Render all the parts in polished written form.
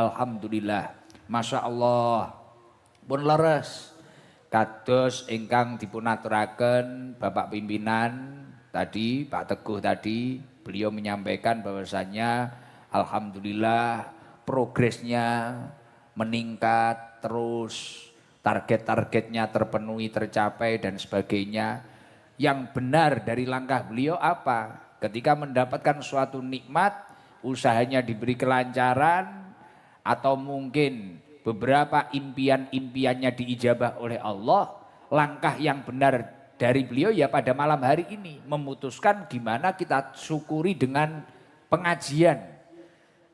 Alhamdulillah, Masya Allah, pun leres. Kados ingkang dipunaturaken Bapak Pimpinan tadi, Pak Teguh tadi, beliau menyampaikan bahwasannya Alhamdulillah progresnya meningkat terus, target-targetnya terpenuhi, tercapai dan sebagainya. Yang benar dari langkah beliau apa? Ketika mendapatkan suatu nikmat, usahanya diberi kelancaran, atau mungkin beberapa impian-impiannya diijabah oleh Allah, langkah yang benar dari beliau ya pada malam hari ini memutuskan gimana kita syukuri dengan pengajian.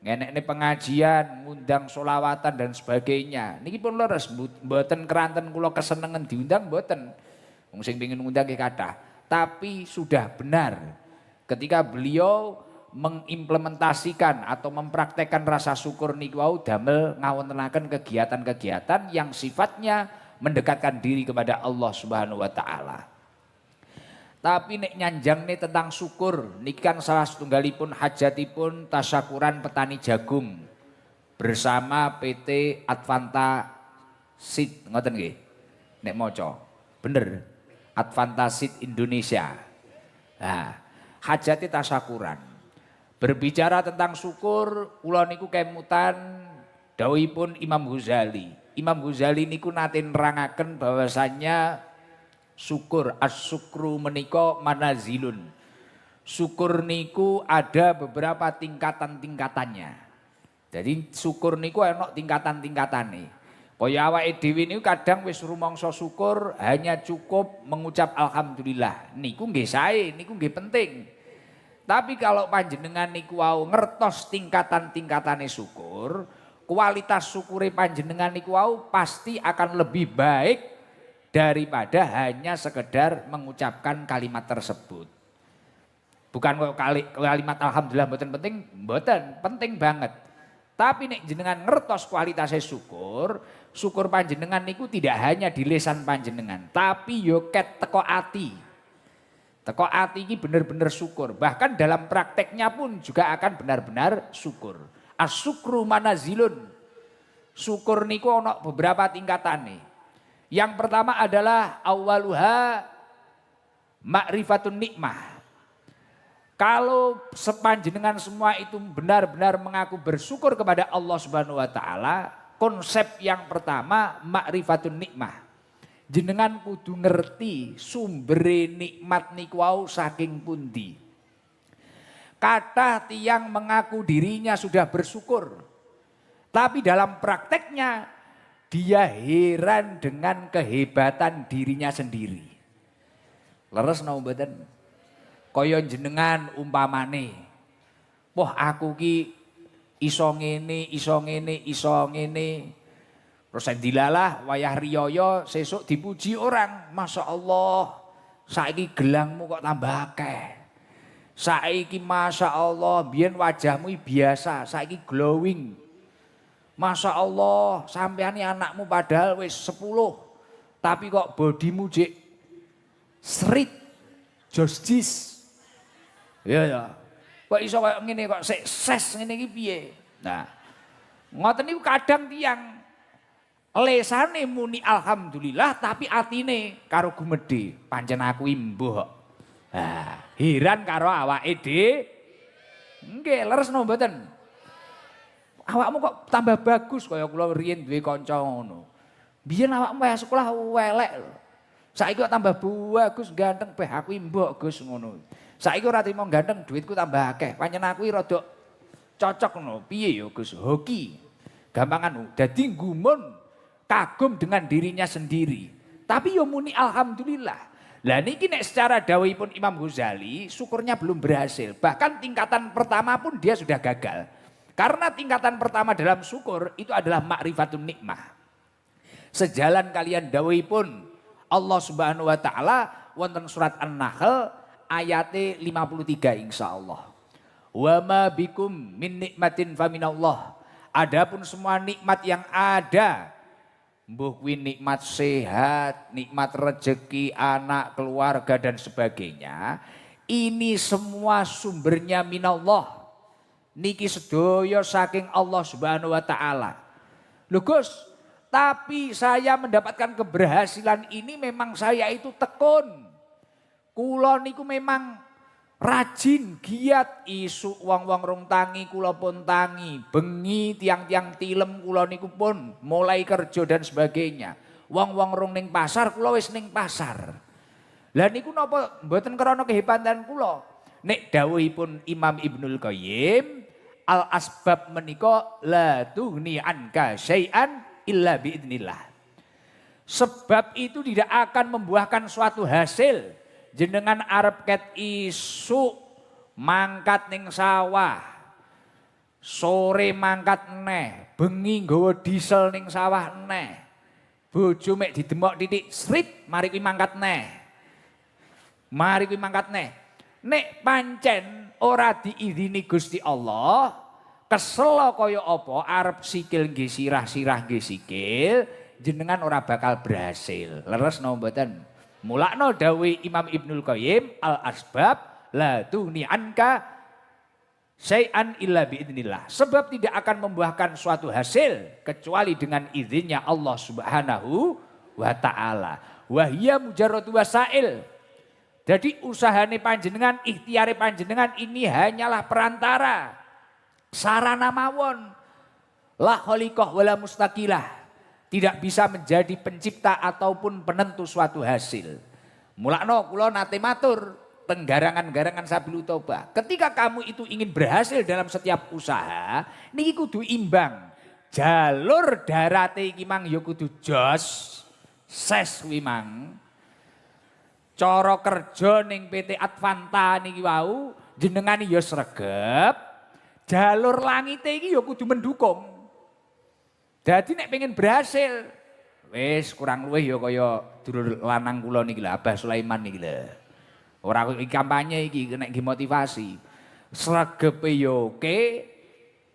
Ngenek pengajian, ngundang solawatan dan sebagainya. Niki pun leres, mboten keranten kula kesenengan diundang mboten. Wong sing pengin ngundang nggih kathah. Tapi sudah benar ketika beliau mengimplementasikan atau mempraktekkan rasa syukur niku wau damel ngawontenaken kegiatan-kegiatan yang sifatnya mendekatkan diri kepada Allah Subhanahu wa taala. Tapi nek nyanjangne tentang syukur niki kan salah setunggalipun hajatipun tasyakuran petani jagung bersama PT Advanta Seed, ngoten nggih. Nek maca. Bener. Advanta Seed Indonesia. Nah, hajati tasyakuran. Berbicara tentang syukur, kula niku kemutan dawuhipun Imam Ghazali. Imam Ghazali niku nate nerangaken bahwasannya syukur as-syukru menika manazilun. Syukur niku ada beberapa tingkatan-tingkatannya. Jadi syukur niku ana tingkatan-tingkatane. Kaya awake dhewe niku kadang wis rumangsa syukur hanya cukup mengucap alhamdulillah. Niku nggih sae, niku nggih penting. Tapi kalau panjenengan niku wau ngertos tingkatan-tingkatane syukur, kualitas syukure panjenengan niku wau pasti akan lebih baik daripada hanya sekedar mengucapkan kalimat tersebut. Bukan kalimat alhamdulillah mboten penting, mboten penting banget. Tapi nek jenengan ngertos kualitasnya syukur, syukur panjenengan niku tidak hanya di lisan panjenengan, tapi yo ket teko ati. Teko ati ini benar-benar syukur. Bahkan dalam prakteknya pun juga akan benar-benar syukur. As-syukru manazilun. Syukur niku ana beberapa tingkatan nih. Yang pertama adalah awaluha ma'rifatun nikmah. Kalau sepanjenengan semua itu benar-benar mengaku bersyukur kepada Allah Subhanahu wa taala, konsep yang pertama ma'rifatun nikmah. Jenengan kudu ngerti sumbere nikmat niku wau saking pundi. Kata tiang mengaku dirinya sudah bersyukur, tapi dalam prakteknya dia heran dengan kehebatan dirinya sendiri. Leres napa mboten? Kaya jenengan umpamane, wah aku ki iso ngene, iso ngene, iso ngene. Terus dilalah wayah riyaya sesuk dipuji orang, Masya Allah saiki gelangmu kok tambah akeh. Saiki Masya Allah biyen wajahmu biasa, saiki glowing. Masya Allah sampean anakmu padahal wis 10 tapi kok bodimu jek srit josjis. Ya. Kok iso kaya ngene kok ses ngene iki piye? Nah, ngoten niku kadang tiyang lesane muni alhamdulillah tapi atine karo gumedhe, pancen aku imbuh kok. Nah, heran karo awake dhewe. Nggih, leres no mboten? Awakmu kok tambah bagus kaya kula riyen duwe kanca ngono. Biyen awakmu wis sekolah welek lho. Saiki kok tambah bagus, ganteng, beh aku imbuh Gus ngono. Saiki ora trimo ganteng, duitku tambah akeh. Pancen aku rada cocok ngono. Piye ya Gus? Hoki. Gampangan dadi gumun kagum dengan dirinya sendiri. Tapi yo muni alhamdulillah. Lah niki nek secara dawuhipun Imam Ghazali, syukurnya belum berhasil. Bahkan tingkatan pertama pun dia sudah gagal. Karena tingkatan pertama dalam syukur itu adalah ma'rifatun nikmah. Sejalan kalian dawuhipun Allah Subhanahu wa taala wonten surat An-Nahl ayat 53 insyaallah. Wa ma bikum min nikmatin faminallah. Adapun semua nikmat yang ada, mbuh kuwi nikmat sehat, nikmat rezeki, anak, keluarga dan sebagainya, ini semua sumbernya minallah. Niki sedaya saking Allah Subhanahu wa taala. Lho Gus, tapi saya mendapatkan keberhasilan ini memang saya itu tekun. Kula niku memang rajin, giat, isuk wong-wong rong tangi kula pun tangi, bengi tiang-tiang tilem kula niku pun mulai kerja dan sebagainya. Wong-wong rong ning pasar kula wis ning pasar. Lah niku napa mboten krana kehebatan kula. Nek dawuhipun Imam Ibnul Qayyim, al asbab menika la tughni anka syai'an illa biidznillah. Sebab itu tidak akan membuahkan suatu hasil. Jenengan arep ket isuk mangkat ning sawah. Sore mangkat neh, bengi nggawa diesel ning sawah neh. Bojo mek didemok titik srit, mari kuwi mangkat neh. Mari kuwi mangkat neh. Nek pancen ora diizini Gusti Allah, kesel kaya apa arep sikil nggih sirah nggih sikil, jenengan ora bakal berhasil. Leres napa mboten? Mulakno dawuh Imam Ibnul Qayyim, al asbab la tughni anka syai'an illa biidznillah. Sebab tidak akan membuahkan suatu hasil kecuali dengan izinnya Allah Subhanahu wa taala. Wa hiya mujarradu wasail. Jadi usahane panjenengan, ikhtiare panjenengan ini hanyalah perantara. Sarana mawon. La khaliqah wala mustaqilah. Tidak bisa menjadi pencipta ataupun penentu suatu hasil. Mulakno kula nate matur teng garangan-garangan Sabil Toba. Ketika kamu itu ingin berhasil dalam setiap usaha, niki kudu imbang. Jalur darate iki mang ya kudu jos, ses kuwi mang. Cara kerja ning PT Advanta niki wau jenengan ya sregep. Jalur langite iki ya kudu mendukung. Jadi nek pengen berhasil, wis kurang luwih ya kaya dulur lanang kula niki lho, Abah Sulaiman niki lho. Ora kampanye iki nek motivasi. Sregepe ya oke,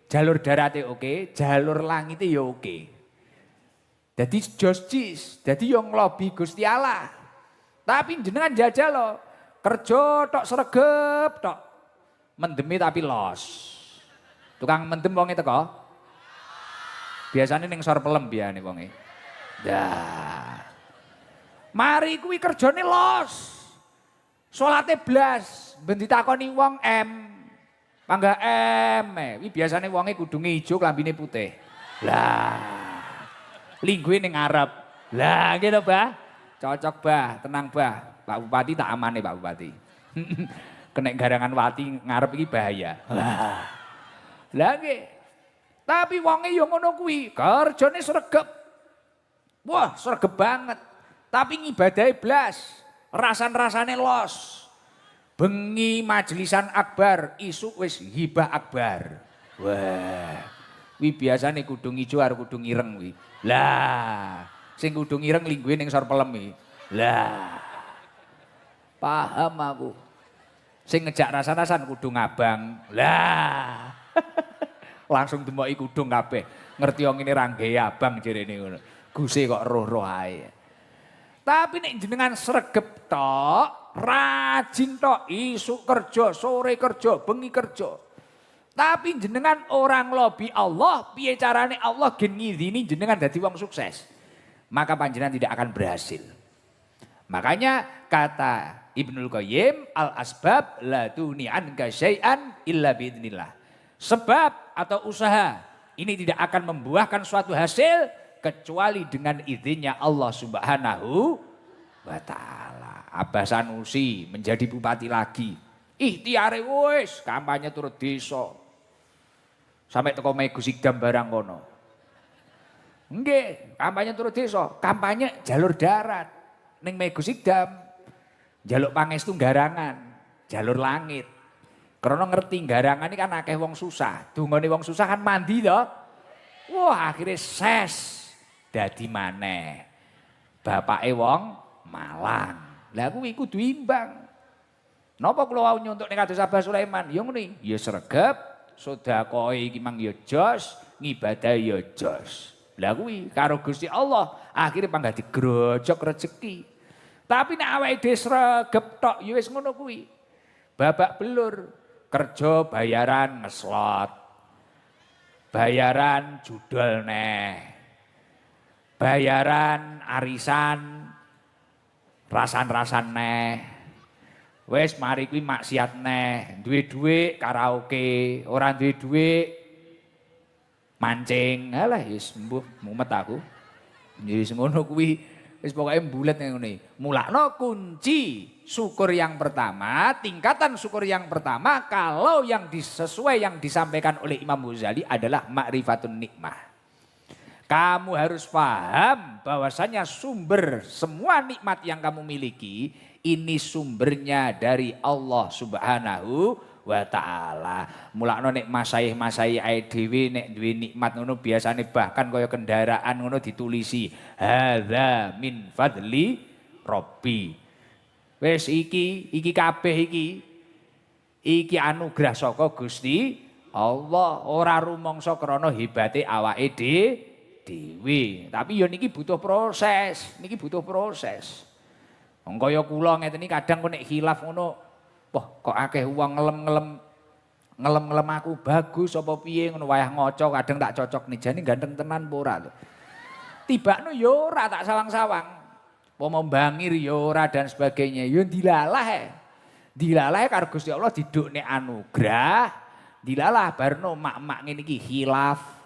jalur darate oke, jalur langite ya oke. Dadi joscis, dadi yo nglobi Gusti Allah. Tapi jenengan jajal lho, kerja tok sregep tok. Mendemi tapi los. Tukang mendem wonge teko. Biasanya ning sor pelem biane wonge. Dah. Mari kuwi kerjane los. Salate blas, ben ditakoni wong M. Pangga M. Kuwi biasane wonge kudunge ijo klambine putih. Lah. Linggue ning ngarep. Lah gitu, Bah. Cocok, Bah, tenang, Bah. Pak Bupati tak amane, Pak Bupati. Kenek garangan wati ngarep iki bahaya. Lah nggih. Tapi wonge yo ngono kuwi, kerjane sregep. Wah, sregep banget. Tapi ngibadahe blas, rasan-rasane los. Bengi majelisan akbar, isuk wis hibah akbar. Wah. Kuwi biasane kudung ijo karo kudung ireng kuwi. Lah, sing kudung ireng lingguhe ning sor pelem iki. Lah. Paham aku. Sing ngejak rasan-rasan kudung abang. Lah. Langsung demoki kudung kabeh. Ngerti wong ini rangge abang jarene ngono. Guse kok roh-roh ae. Tapi nek jenengan sregep tok, rajin tok, isuk kerja, sore kerja, bengi kerja. Tapi jenengan orang lobi Allah, piye carane Allah gen ngizini jenengan dadi wong sukses. Maka panjenengan tidak akan berhasil. Makanya kata Ibnul Qayyim, al asbab la tughni anka syai'an illa biidznillah. Sebab atau usaha ini tidak akan membuahkan suatu hasil kecuali dengan izinnya Allah Subhanahu wa taala. Abah Sanusi menjadi bupati lagi. Ikhtiare wis kampanye turut desa. Sampai teko Megusikdam barang kono. Nggih, kampanye turut desa, kampanye jalur darat ning Megusikdam. Jaluk pangestu garangan, jalur langit. Karena ngerti garangan ini kan akeh wong susah. Dungane wong susah kan mandi toh. Wah, akhirnya ses dadi maneh. Bapake wong Malang. Lah kuwi kudu imbang. Napa kula wau nyuntuk ning kados Abah Sulaiman? Ya ngene, ya sregep, sedekah iki mang ya jos, ngibadah ya jos. Lah kuwi karo Gusti Allah akhirnya panggah digrojok rezeki. Tapi nek awake dhewe sregep tok ya wis ngono kuwi. Babak belur. kerja bayaran ngeslot, bayaran judol neh, bayaran arisan rasan-rasan neh. Wes mari kuwi maksiat neh, duwe dhuwit karaoke, ora duwe dhuwit mancing. Alah wis mbuh mumet aku. Wis ngono kuwi wis pokoke mbulet ngene. Mulakno kunci syukur yang pertama, tingkatan syukur yang pertama kalau yang sesuai yang disampaikan oleh Imam Ghazali adalah ma'rifatun nikmah. Kamu harus paham bahwasanya sumber semua nikmat yang kamu miliki ini sumbernya dari Allah Subhanahu wa taala. Mulakno nek masaih-masaih ae dhewe nek duwe nikmat ngono biasane bahkan kaya kendaraan ngono ditulisi hadza min fadli Rabbi. Wis iki kabeh iki anugerah saka Gusti Allah, ora rumangsa krana hebate awake dhewe. Tapi ya niki butuh proses, niki butuh proses. Wong kaya kula ngeten iki kadang kok nek khilaf ngono, wah kok akeh wong ngelem aku bagus apa piye ngono wayah ngaca kadang tak cocok nih jane ganteng tenan apa ora lho. Tibakno ya ora tak sawang-sawang. Pomo bangir ya ora dan sebagainya. Ya dilalah e. Dilalah karo Gusti Allah didukne anugrah. Dilalah barno mak-mak ngene iki khilaf.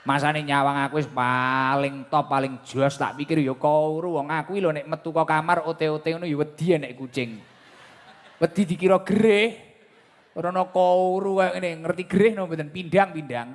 Masane nyawang aku wis paling top paling jos tak pikir ya kauru wong aku lho nek metu kok kamar ote-ote ngono ya wedi nek kucing. Wedi dikira gereh. Ora ana kauru kaya ngene ngerti gereh no mboten pindang-pindang.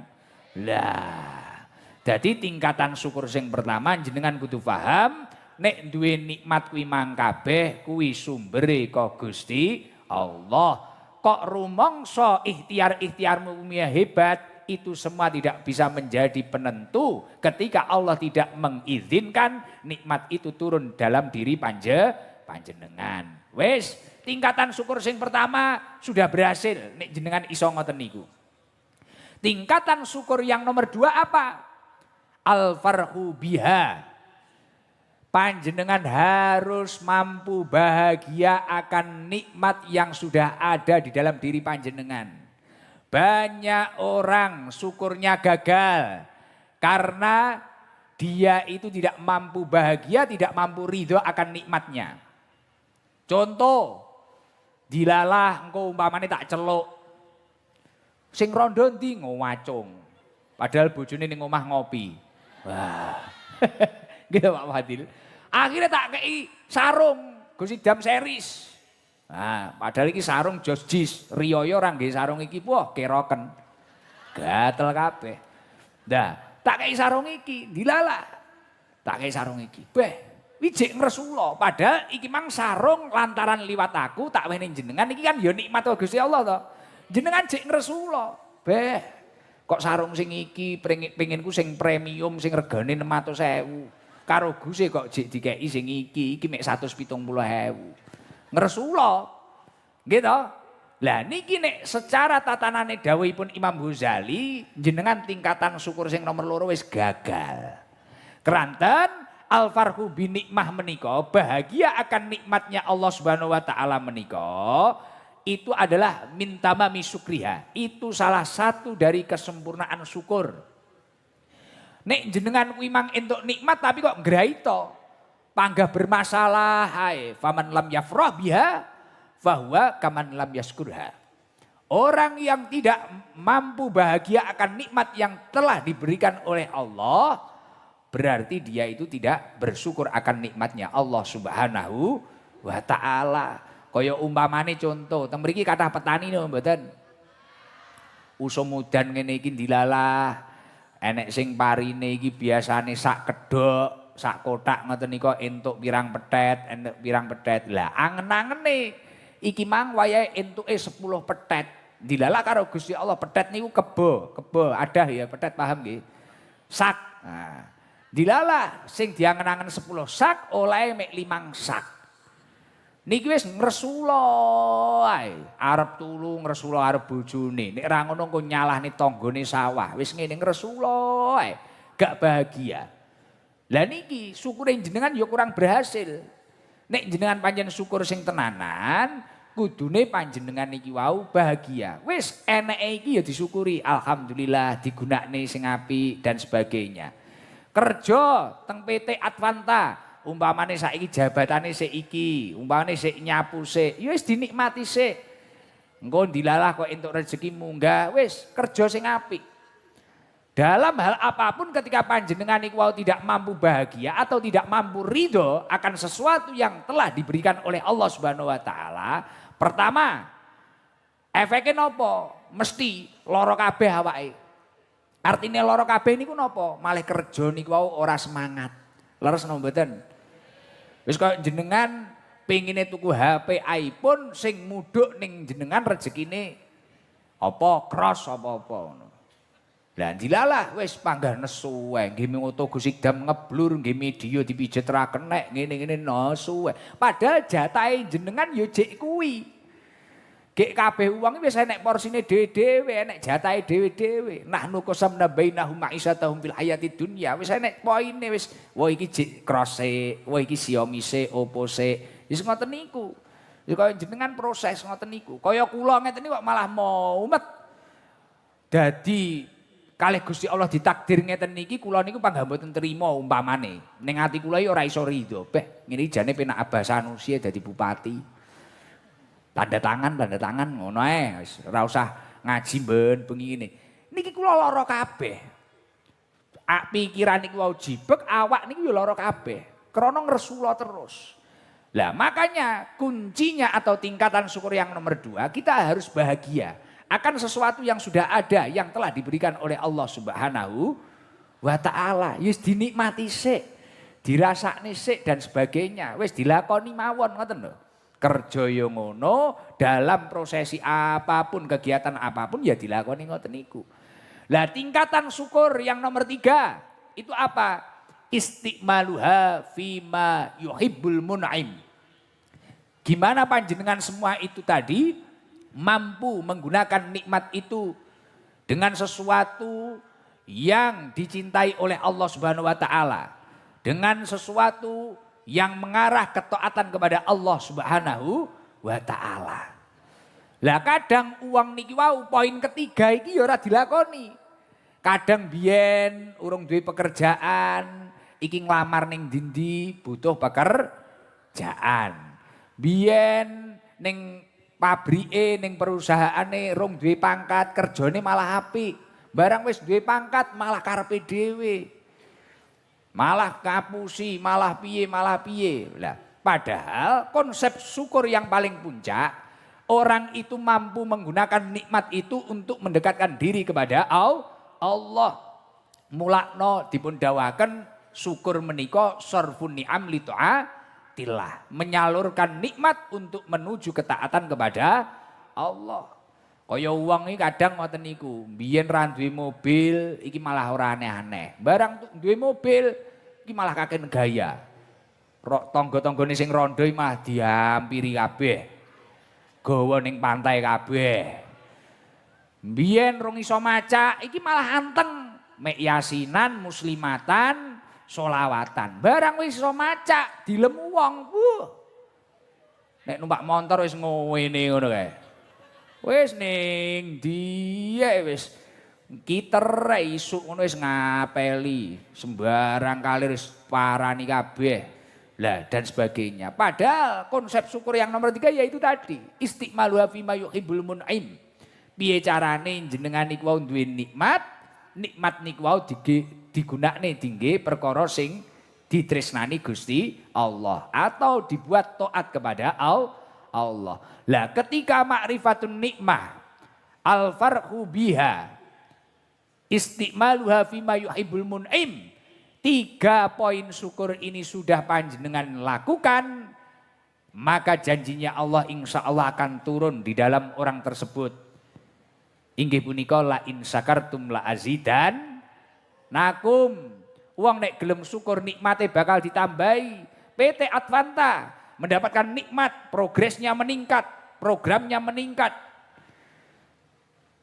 Lah. Dadi tingkatan syukur sing pertama jenengan kudu paham nek duwe nikmat kuwi mang kabeh kuwi sumbere kok Gusti Allah. Kok rumangsa ikhtiar-ikhtiarmu hebat itu semua tidak bisa menjadi penentu ketika Allah tidak mengizinkan nikmat itu turun dalam diri panjenengan. Wes, tingkatan syukur sing pertama sudah berhasil nek jenengan iso ngoten niku. Tingkatan syukur yang nomor 2 apa? Al-farhu biha. Panjenengan harus mampu bahagia akan nikmat yang sudah ada di dalam diri panjenengan. Banyak orang syukurnya gagal karena dia itu tidak mampu bahagia, tidak mampu ridho akan nikmatnya. Contoh, dilalah engko umpamane tak celuk. Sing rondo ndi ngowacung. Padahal bojone ning omah ngopi. Wah. Gitu Pak Fadil. Akhirnya tak kei sarung, Gusti Dam series. Nah, padahal iki sarung jos jis, riyoyo ora nggih sarung iki, wah keroken. Gatel kabeh. Nah, tak kei sarung iki, dilalah. Tak kei sarung iki. Beh, wijik ngresula, padahal iki mang sarung lantaran liwat aku tak wene jenengan iki kan ya nikmat Gusti Allah to. Jenengan jek ngresula. Beh, kok sarung sing iki penginku sing premium sing regane 600.000. Karo Gusti kok jek dikeki sing iki mek 170.000. Ngresula. Gitu. Lah niki nek secara tatanane dawuhipun Imam Ghazali jenengan tingkatan syukur sing nomor 2 wis gagal. Keranten al-farhu bi nikmah menika bahagia akan nikmatnya Allah Subhanahu wa taala menika itu adalah min tamami syukriha. Itu salah satu dari kesempurnaan syukur. Nek jenengan kuwi mang entuk nikmat tapi kok ngraita panggah bermasalah hai faman lam yafrah biha fahuwa kaman lam yaskurha. Orang yang tidak mampu bahagia akan nikmat yang telah diberikan oleh Allah berarti dia itu tidak bersyukur akan nikmatnya Allah Subhanahu wa taala. Kaya umpamane contoh, teng mriki kathah petani lho mboten. Usum udan ngene iki dilalah. Enek sing parine iki biasane sak kedhok sak kotak ngoten nika entuk pirang petet. Lah angen-angene iki mang wayahe entuke 10 petet. Dilalah karo Gusti Allah petet niku kebo adah ya petet paham nggih. Sak. Nah, dilalah sing diangen-angen 10 sak oleh mek 5 sak. Niki wis ngresula ae. Arep tulu ngresula arep bojone. Nek ra ngono engko nyalahne tanggane sawah. Wis ngene ngresula ae. Gak bahagia. Lah niki syukure jenengan ya kurang berhasil. Nek jenengan pancen syukur sing tenanan, kudune panjenengan iki wau bahagia. Wis eneke iki ya disyukuri, alhamdulillah digunakne sing apik dan sebagainya. Kerja teng PT Advanta, umpamane saiki jabatane sik iki, umpamane sik nyapu sik, ya wis dinikmati sik. Engko dilalah kok entuk rezeki munggah, wis kerja sing apik. Dalam hal apapun ketika panjenengan iku wau tidak mampu bahagia atau tidak mampu ridho akan sesuatu yang telah diberikan oleh Allah Subhanahu wa taala, pertama efeknya nopo? Mesti loro kabeh awake. Artinya loro kabeh niku nopo? Malah kerja niku wau ora semangat. Leres napa mboten? Wis kaya jenengan pengine tuku HP iPhone sing mudhuk ning jenengan rezekine apa cross apa-apa ngono. Lah dilalah wis panggah nesu wae, nggih moto gusidam ngeblur, nggih media dipijet ra kenek, ngene-ngene nesu wae. Padahal jatahe jenengan ya jek kuwi. Gek kabeh wong wis enek porsine dhewe-dhewe, enek jatahe dhewe-dhewe. Nahnu qasamna bainahum ma'isatahum fil hayati dunya. Wis enek poine wis, wah iki jek cross-e, wah iki Xiaomi se, Oppo se. Wis ngoten niku. Ya kaya jenengan proses ngoten niku. Kaya kula ngeten kok malah mumet. Dadi kalih Gusti Allah ditakdir ngeten niki kula niku panggah mboten trima umpamane. Ning ati kula iki ora iso ridho. Beh, ngene jane penak Abah Sanusi dadi bupati. Tanda tangan ngono ae. Wis ora usah ngaji ben bengi ngene. Niki kula lara kabeh. Pikiran niku wau jibek, awak niku ya lara kabeh. Krana ngresula terus. Lah makanya kuncinya atau tingkatan syukur yang nomor 2, kita harus bahagia akan sesuatu yang sudah ada yang telah diberikan oleh Allah Subhanahu wa taala. Wis dinikmati sik, dirasakne sik dan sebagainya. Wis dilakoni mawon ngoten lho. Kerja yo ngono, dalam prosesi apapun, kegiatan apapun ya dilakoni ngoten niku. Lah tingkatan syukur yang nomor 3 itu apa? Istiqmaluha fima yuhibbul mun'im. Gimana panjenengan semua itu tadi mampu menggunakan nikmat itu dengan sesuatu yang dicintai oleh Allah Subhanahu wa taala, dengan sesuatu yang mengarah ketaatan kepada Allah Subhanahu wa taala. Lah kadang uang niki wau poin ketiga iki ya ora dilakoni. Kadang biyen urung duwe pekerjaan, iki nglamar ning ndi butuh pekerjaan. Biyen ning pabrike ning perusahaane rong duwe pangkat, kerjane malah apik. Barang wis duwe pangkat malah karepe dhewe. Malah kapusi, malah piye. Lah, padahal konsep syukur yang paling puncak, orang itu mampu menggunakan nikmat itu untuk mendekatkan diri kepada Allah. Mulakno dipun dawaken syukur menika sarfun ni'am li ta'atillah, menyalurkan nikmat untuk menuju ketaatan kepada Allah. Kaya wong iki kadang ngoten niku, biyen ra duwe mobil iki malah ora aneh-aneh. Barang duwe mobil iki malah kaken gaya. Tangga-tanggane sing rondo iki malah diampiri kabeh. Gawa ning pantai kabeh. Biyen rong iso maca iki malah anteng, mek yasinan, muslimatan, sholawatan. Barang wis iso maca dilemu wong. Nek numpak motor wis ngene ngono kae. Wis ning dia wis kiter isuk ngono wis ngapeli, sembarang kali wis parani kabeh. Lah dan sebagainya. Padahal konsep syukur yang nomor 3 yaitu tadi, istiqmalu fi ma yuhibbul mun'im. Piye carane jenengan niku wau duwe nikmat niku wau digunakne dingge perkara sing ditresnani Gusti Allah atau dibuat taat kepada Allah. Lah ketika ma'rifatun nikmah al-farhu biha istiqmaluha fima yuhibbul mun'im, 3 poin syukur ini sudah panjenengan lakukan, maka janjinya Allah insya Allah akan turun di dalam orang tersebut. Inggih punika la in syakartum la azidan nakum. Wong nek gelem syukur nikmate bakal ditambahi. PT Advanta mendapatkan nikmat, progresnya meningkat, programnya meningkat,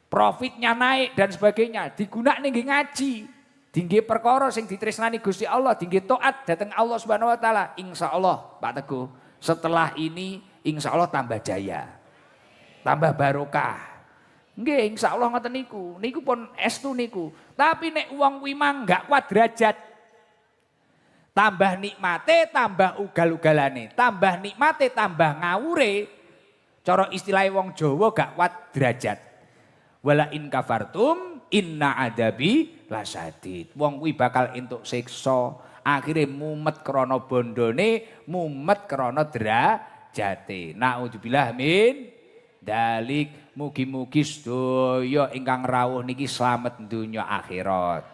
profitnya naik dan sebagainya. Digunakne nggih ngaji, tinggi perkara sing ditresnani Gusti Allah, tinggi taat dateng Allah Subhanahu wa taala. Insyaallah Pak Teguh, setelah ini insyaallah tambah jaya. tambah barokah. Nggih, insyaallah ngoten niku. Niku pun estu niku. Tapi nek wong kuwi mang gak kuat derajat. Tambah nikmate, tambah ugal-ugalane. Tambah nikmate, tambah ngawure. Cara istilahnya wong Jawa gak kuat derajat. Wala in kafartum inna adabi lasadid. Wong kuwi bakal entuk siksa. Akhire mumet krana bondone, mumet krana derajate. Naudzubillah min dalik. Mugi-mugi sedaya ingkang rawuh niki slamet donya akhirat.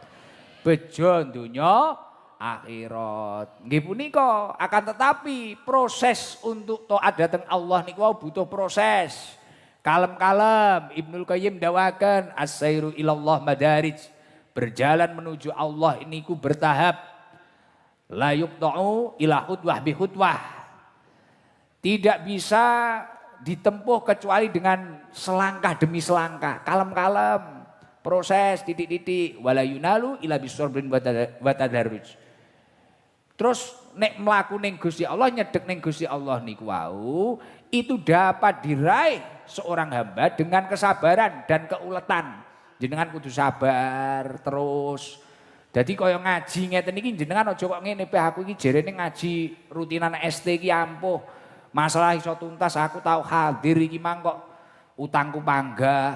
Bejo donya akhirat. Nggih punika akan tetapi proses untuk taat dhateng Allah niku butuh proses. Kalem-kalem Ibnul Qayyim dawakan as-sairu ilallah madarij. Berjalan menuju Allah niku bertahap. La yuqta'u ila hutwah bi hutwah. Tidak bisa ditempuh kecuali dengan selangkah demi selangkah, kalem-kalem, proses titik-titik, wala yunalu ila bisorbrin wa tadarruj. Terus nek mlaku ning Gusti Allah, nyedek ning Gusti Allah niku wau, itu dapat diraih seorang hamba dengan kesabaran dan keuletan. Jenengan kudu sabar terus. Jadi kaya ngaji ngeten iki jenengan aja kok ngene pe aku iki jerene ngaji rutinan ST iki ampuh. Masalah iso tuntas aku tahu hadir iki mang kok utangku panggah,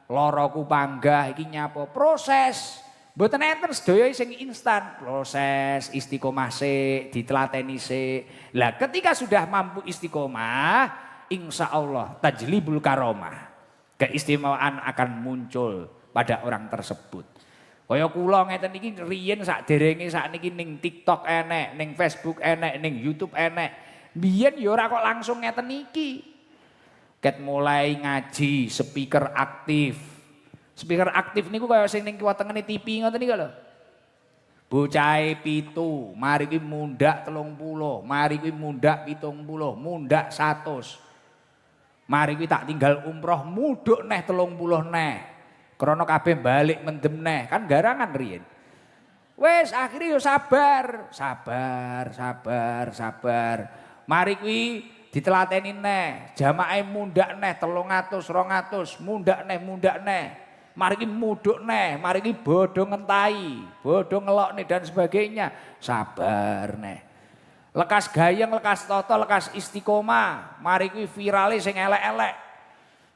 loroku panggah iki nyapa proses. Mboten enten sedaya sing instan, proses istiqomah sik, ditelateni sik. Lah ketika sudah mampu istiqomah, insyaallah tajlibul karomah. Keistimewaan akan muncul pada orang tersebut. Kaya kula ngeten iki riyen sakderenge sakniki ning TikTok enek, ning Facebook enek, ning YouTube enek. Biyen ya ora kok langsung ngeten iki. Ket mulai ngaji, speaker aktif. Speaker aktif niku kaya sing ning kiwa tengene TV ngoten niku lho. Bocahe 7, mari kuwi mundak 30, mari kuwi mundak 70, mundak 100. Mari kuwi tak tinggal umroh mudhuk neh 30 neh. Krana kabeh balik mendem neh, kan garangan riyen. Wes akhirnya yo sabar. Mari kuwi ditelateni neh, jamaah mundak neh 300, 200, mundak neh. Mari kuwi mudhuk neh, mari kuwi bodho ngentahi, bodho ngelokne dan sebagainya. Sabar neh. Lekas gayeng, lekas tata, lekas istiqomah. Mari kuwi virale sing elek-elek.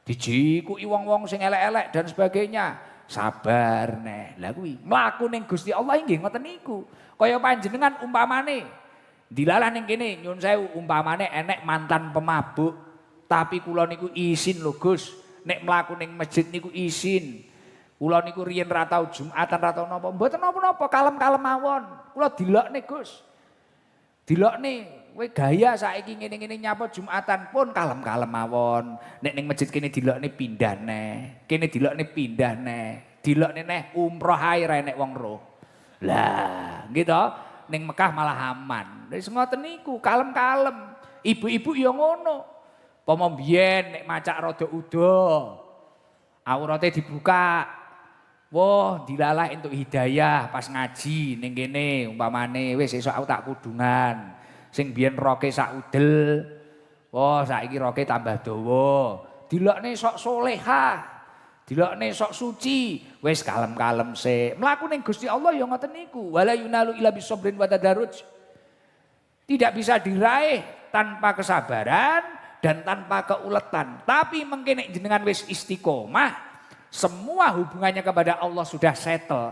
Dijikuki wong-wong sing elek-elek dan sebagainya. Sabar neh. Lah kuwi mlaku ning Gusti Allah nggih ngoten niku. Kaya panjenengan umpamane dilalah ning kene nyun sewu umpamane enek mantan pemabuk tapi kula niku izin lho Gus nek mlaku ning masjid niku izin kula niku riyen ra tau Jumatan ra tau napa mboten napa-napa kalem-kalem mawon kula dilokne Gus dilokne kowe gaya saiki ngene-ngene nyapa Jumatan pun kalem-kalem mawon nek ning masjid kene dilokne pindah neh kene dilokne pindah neh dilokne neh umroh ae ra enek wong roh lah gitu ning Mekah malah aman. Wis ngoten niku, kalem-kalem. Ibu-ibu ya ngono. Pomo biyen nek macak rada uda. Aurate dibuka. Wah, dilalah entuk hidayah pas ngaji ning kene umpamane wis esuk aku tak kudungan. Sing biyen roke sak udel. Wah, saiki roke tambah dawa. Dilokne sok solehah. Dilokne sok suci, wis kalem-kalem sik. Mlaku ning Gusti Allah ya ngoten niku. Wala yunalu illa bisobrin wa tadarruj. Tidak bisa diraih tanpa kesabaran dan tanpa keuletan. Tapi mengke nek jenengan wis istiqomah, semua hubungannya kepada Allah sudah settle.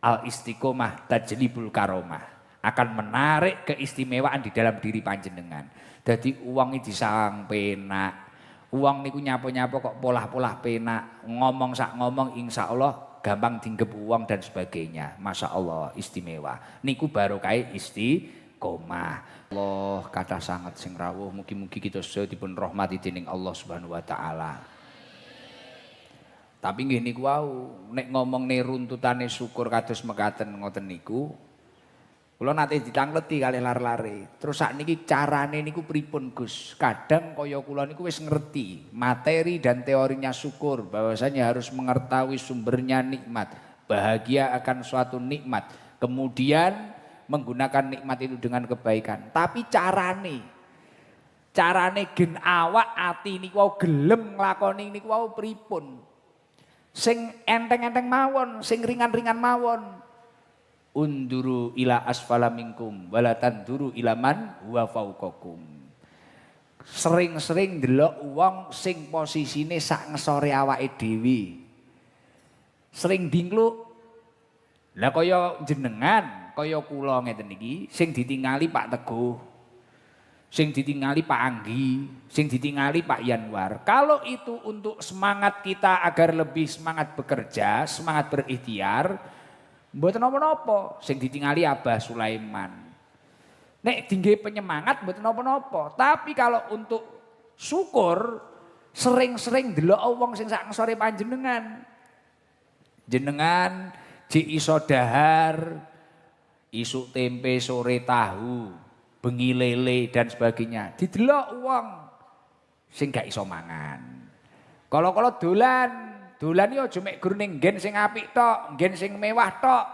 Al istiqomah tajlibul karomah. Akan menarik keistimewaan di dalam diri panjenengan. Dadi uang iki disang penak. Uang niku nyapo-nyapo kok polah-polah penak, ngomong sak ngomong insyaallah gampang dinggep uang dan sebagainya. Masya Allah istimewa. Niku barokah istiqomah. Allah kathah sanget sing rawuh mugi-mugi kita sedaya dipun rahmati dening Allah Subhanahu wa taala. Tapi nggih niku wau nek ngomongne runtutane syukur kados mekaten ngoten niku kula nate ditangleti kalih lar-lare. Terus sakniki carane niku pripun Gus? Kadang kaya kula niku wis ngerti materi dan teorinya syukur, bahwasanya harus mengetahui sumbernya nikmat, bahagia akan suatu nikmat, kemudian menggunakan nikmat itu dengan kebaikan. Tapi Carane gen awak ati niku wau gelem nglakoni niku wau pripun. Sing enteng-enteng mawon, sing ringan-ringan mawon. Unduru ila asfala minkum wala tanduru ila man huwa fauqakum. Sering-sering ndelok wong sing posisine sak ngesore awake dhewe. Sering dingluk. Lah kaya jenengan, kaya kula ngeten iki sing ditingali Pak Teguh, sing ditingali Pak Anggi, sing ditingali Pak Yanwar. Kalau itu untuk semangat kita agar lebih semangat bekerja, semangat berikhtiar, mboten napa-napa. Sing ditingali Abah Sulaiman. Nek tinggi penyemangat mboten napa-napa. Tapi kalau untuk syukur, sering-sering delok wong sing sak ngesore panjenengan. Jenengan jek iso dahar, isuk tempe, sore tahu, bengi lele dan sebagainya. Didelok wong sing gak iso mangan. Kalau dolan yo aja mek gur ning nggen sing apik tok, nggen sing mewah tok.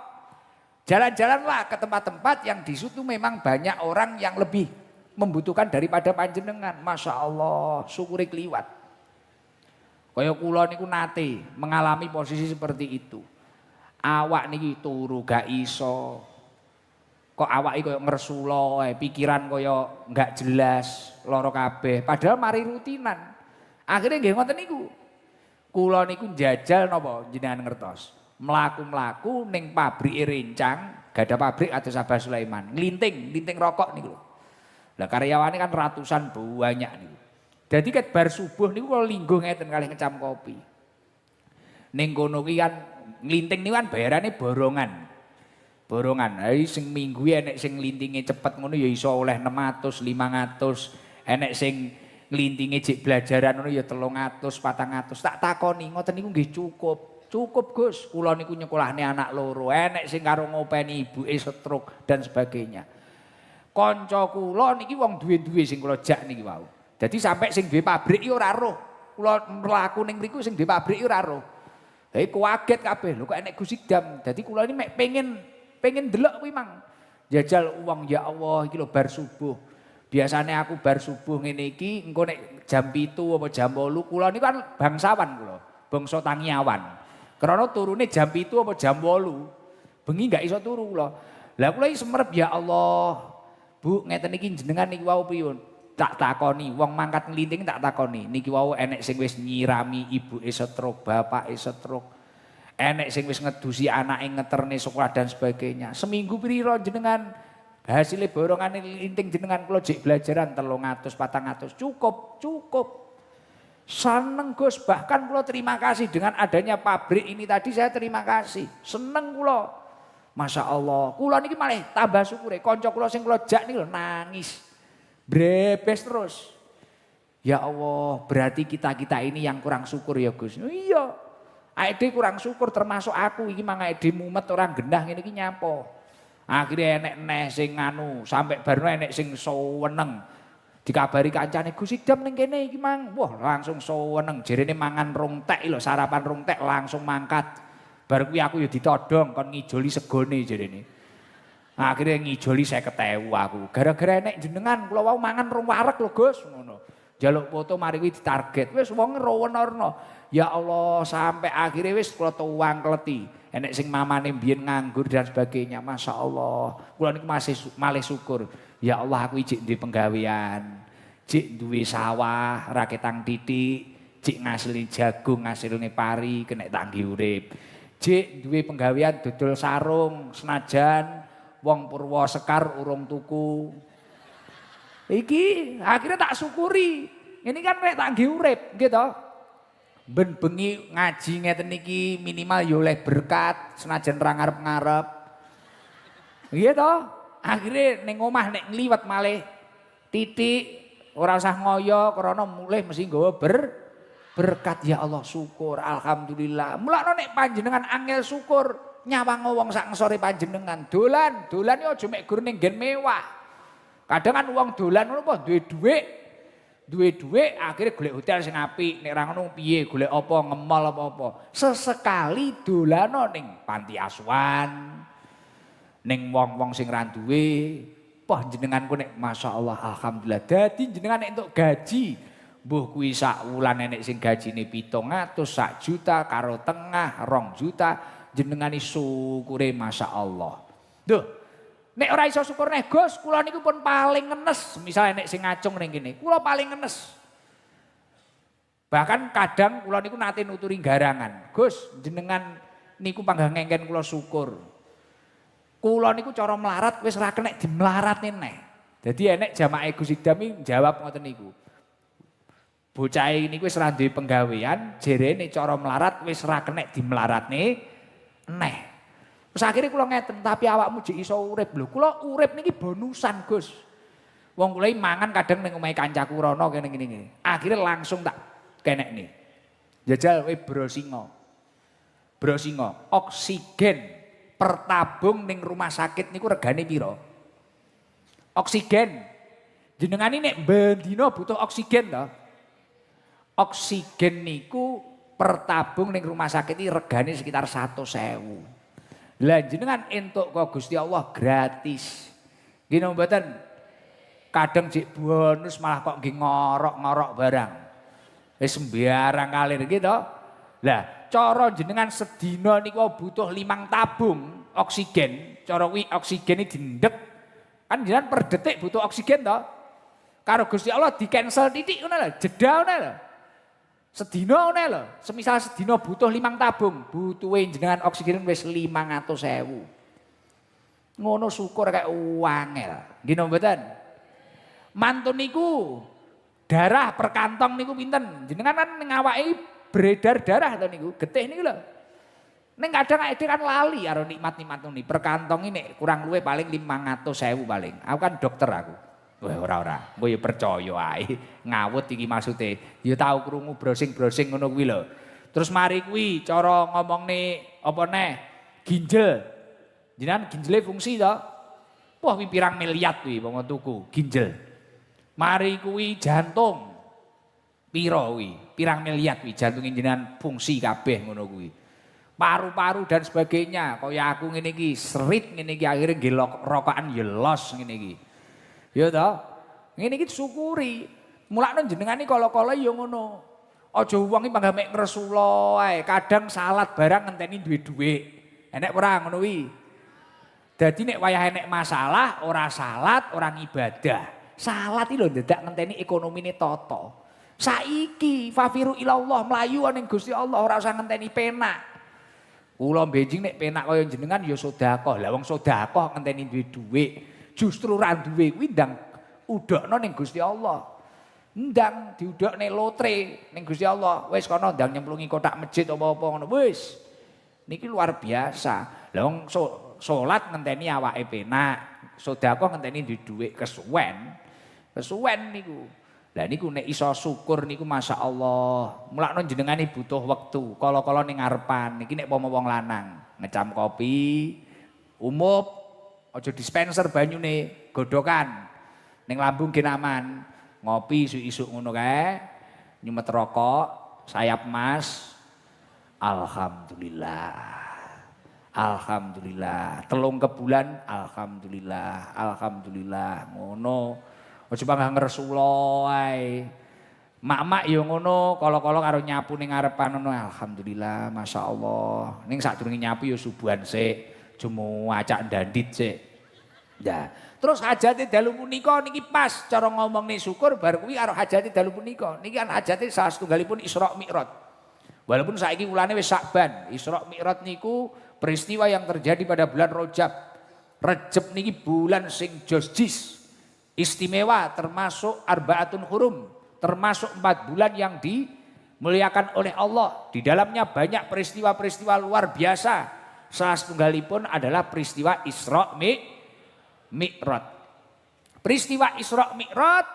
Jalan-jalanlah ke tempat-tempat yang di situ memang banyak orang yang lebih membutuhkan daripada panjenengan. Masya Allah, syukuri kliwat. Kaya kula niku nate mengalami posisi seperti itu. Awak niki turu gak iso. Kok awake kaya ngresula ae, pikiran kaya enggak jelas, lara kabeh. Padahal mari rutinan. Akhirnya nggih ngoten niku. Kula niku njajal napa jenengan ngertos. Mlaku-mlaku ning pabrike Rencang, gadah pabrik atus Abah Sulaiman. Nglinting rokok niku lho. Lah karyawane kan ratusan banyak niku. Jadi ket bar subuh niku kula lingguh ngeten kalih ngecam kopi. Ning kono ki kan nglinting niku kan bayarane borongan. Borongan. Ha sing minggu enek sing nglintinge cepet ngono ya iso oleh 600, 500. Enek sing nglintinge jek belajaran ngono ya 300, 400. Tak takoni ngoten niku nggih cukup. Cukup Gus, kula niku nyekolahne anak loro. Enek sing karo ngopeni ibuke stroke dan sebagainya. Kanca kula niki wong duwe-duwe sing kula jak niki wau. Jadi sampai sing duwe pabrik iki ora roh. Kula mlaku ning mriku sing duwe pabrik iki ora roh. Hei kaget kabeh lho kok enek Gus Idam. Dadi kula ini mek pengen delok kuwi mang. Jajal uang ya Allah iki lho bar subuh. Biasane aku bar subuh ngene iki engko nek jam 7 apa jam 8 kula niku kan bangsawan kula, bangsa Tangiawan. Karena turune jam 7 apa jam 8. Bengi enggak iso turu kula. Lah kula iki semerep ya Allah. Bu ngeten iki jenengan niki wau pripun? Tak takoni, wong mangkat nglinting tak takoni. Niki wau enek sing wis nyirami ibuke stroke, bapake stroke. Enek sing wis ngedusi anake ngeterne sekolah dan sebagainya. Seminggu pira jenengan hasilnya borongane linting jenengan kula jek belajaran 300, 400. Cukup. Seneng Gus, bahkan kula terima kasih dengan adanya pabrik ini tadi saya terima kasih. Seneng kula. Masya Allah, kula niki malah tambah syukure. Kanca kula sing kula jak niki lho nangis. Brebes terus. Ya Allah, berarti kita ini yang kurang syukur ya Gus. Iya. Aide kurang syukur termasuk aku iki mang aide mumet orang gendah ngene iki nyapo. Akhirnya enek neh sing nganu, sampai baru enek sing seneng. Dikabari kancane Gus Idam ning kene iki mang. Wah, langsung seneng. Jerene mangan rongtek lho, sarapan rongtek langsung mangkat. Bar kuwi aku ya ditodong kon ngijoli segone jerene. Akhirnya ngijoli 50.000 aku. Gara-gara enek jenengan kula wau mangan rong wareg lho Gus ngono. Jaluk foto mari kuwi ditarget. Wis wong rowen-orno. Ya Allah sampai akhirnya wis kula tuwang kleti. Enek sing mamane mbiyen nganggur dan sebagainya. Masya Allah. Kula niku masih malih syukur. Ya Allah aku ijik duwe penggawean. Jik duwe sawah, raketang titik, jik ngasilin jagung, ngasilin pari, kena tanggi urip. Jik duwe penggawean dodol sarung, senajan wong Purwosekar urung tuku. Iki akhirnya tak syukuri. Ini kan nek tak nggih urip, nggih to. Ben bengi ngaji ngeten niki minimal ya oleh berkat senajan ra ngarep-ngarep. Nggih to. Akhirnya ning omah nek ngliwet malih titik ora usah ngoyo krana mulih mesti nggawa berkat ya Allah syukur alhamdulillah. Mulane nek panjenengan angel syukur nyawang wong sak ngesore panjenengan dolan yo aja mek gur ning nggen mewah. Kadang kan wong dolan ngono apa duwe dhuwit akhirnya golek hotel sing apik nek ra ngono piye golek apa ngemol apa-apa. Sesekali dolano ning panti asuhan ning wong-wong sing ra duwe Poh jenengan ku nek masyaallah alhamdulillah dadi jenengan nek entuk gaji mbuh kuwi sak wulan nek sing gajine 700 sak juta karo tengah 2 juta jenengane syukure masyaallah. Duh nek ora iso syukur neh Gus kula niku pun paling ngenes misale nek sing ngacung ning kene kula paling ngenes. Bahkan kadang kula niku nate nuturi garangan. Gus jenengan niku panggah ngengken kula syukur. Kula niku cara melarat wis ora kenek dimlaratne neh. Dadi enek jamaah Gus Idam jawab ngoten niku. Bocah niku wis ora duwe penggawean, jerene cara melarat wis ora kenek dimlaratne neh. Terus akhirnya kula ngeten, tapi awakmu jek iso urip lho. Kula urip niki bonusan, Gus. Wong kula mangan kadang ning omahe kancaku rono kene ngene. Akhirnya langsung tak kenekne. Jajal kowe brosingo. Brosingo, oksigen per tabung ning rumah sakit niku regane piro? Oksigen. Jenengan ini nek bendina butuh oksigen to. Oksigen niku per tabung ning rumah sakit iki regane sekitar 100.000. Lah jenengan entuk kok Gusti Allah gratis. Nggih napa mboten? Kadang jek bonus malah kok nggih ngorok-ngorok barang. Wis sembarang kalir gitu. Lah cara jenengan sedina niku butuh 5 tabung oksigen. Cara kuwi oksigen iki dindek. Kan jenengan per detik butuh oksigen to. Karo Gusti Allah di cancel titik ngono lho, jeda ngono lho. Sedina ngono lho. Semisal sedina butuh 5 tabung, butuhe jenengan oksigen wis 500.000. Ngono syukur kayak wangel. Nggih napa mboten? Mantun niku darah per kantong niku pinten? Jenengan kan ning awake beredar darah to niku, getih niku lho. Ning kadang awake kan lali karo nikmat-nikmat niki. Per kantong ini kurang luwih paling 500.000 paling. Aku kan dokter aku. Wah ora. Engko ya percaya ae. Ngawut iki maksude. Ya tau krungu browsing-browsing ngono kuwi lho. Terus mari kuwi cara ngomongne apa neh? Ginjel. Jenengan ginjele fungsi to? Wah kuwi pirang miliar kuwi wong tuku ginjel. Mari kuwi jantung. Piro kuwi? Pirang miliar kuwi jantung jenengan fungsi kabeh ngono kuwi. Paru-paru dan sebagainya. Kaya aku ngene iki serit ngene iki akhire nggih rokokan ya los ngene iki. Ya toh? Ngene iki disyukuri. Mulane jenengan iki kala-kala ya ngono. Aja wong iki panggah mek ngresula ae. Kadang salat barang ngenteni duwe dhuwit. Enek ora ngono kuwi. Dadi nek wayah enek masalah ora salat, ora ibadah. Salat iki lho dadak ngenteni ekonomine tata. Saiki fafiru ilallah mlayu ning Gusti Allah ora usah ngenteni penak. Kula benjing nek penak kaya jenengan ya sedekah. Lah wong sedekah ngenteni duwe dhuwit, justru ra duwe kuwi ndang udokno ning Gusti Allah. Ndang diudokne lotre ning Gusti Allah. Wis kono ndang nyemplungi kotak masjid apa-apa ngono wis. Niki luar biasa. Lah wong salat ngenteni awake penak, sedekah ngenteni duwe dhuwit kesuwen. Kesuwen niku. Lah niku nek iso syukur niku masyaallah. Mulakno jenengane butuh wektu. Kala-kala ning ngarepan niki nek pomo wong lanang ngecam kopi umup aja dispenser banyune godokan. Ning lambung gen aman. Ngopi isuk-isuk ngono kae. Nyumet rokok, sayap mas. Alhamdulillah. Alhamdulillah. Telung ke bulan alhamdulillah. Alhamdulillah ngono. Aja panggah ngresula ae. Mak-mak ya ngono, kala-kala karo nyapu ning ngarepan ngono. Alhamdulillah, masyaallah. Ning sadurunge nyapu ya subuhan sik, jumu acak ndandit sik. Ya. Terus hajate dalu punika niki pas cara ngomongne syukur bar kuwi karo hajate dalu punika. Niki kan hajate salah setunggalipun Isra Mi'raj. Walaupun saiki wulane wis Sa'ban, Isra Mi'raj niku peristiwa yang terjadi pada bulan Rajab. Rajab niki bulan sing jojis. Istimewa termasuk Arbaatun Hurum, termasuk 4 bulan yang dimuliakan oleh Allah. Di dalamnya banyak peristiwa-peristiwa luar biasa. Salah setunggalipun adalah peristiwa Isra Mi'raj. Peristiwa Isra Mi'raj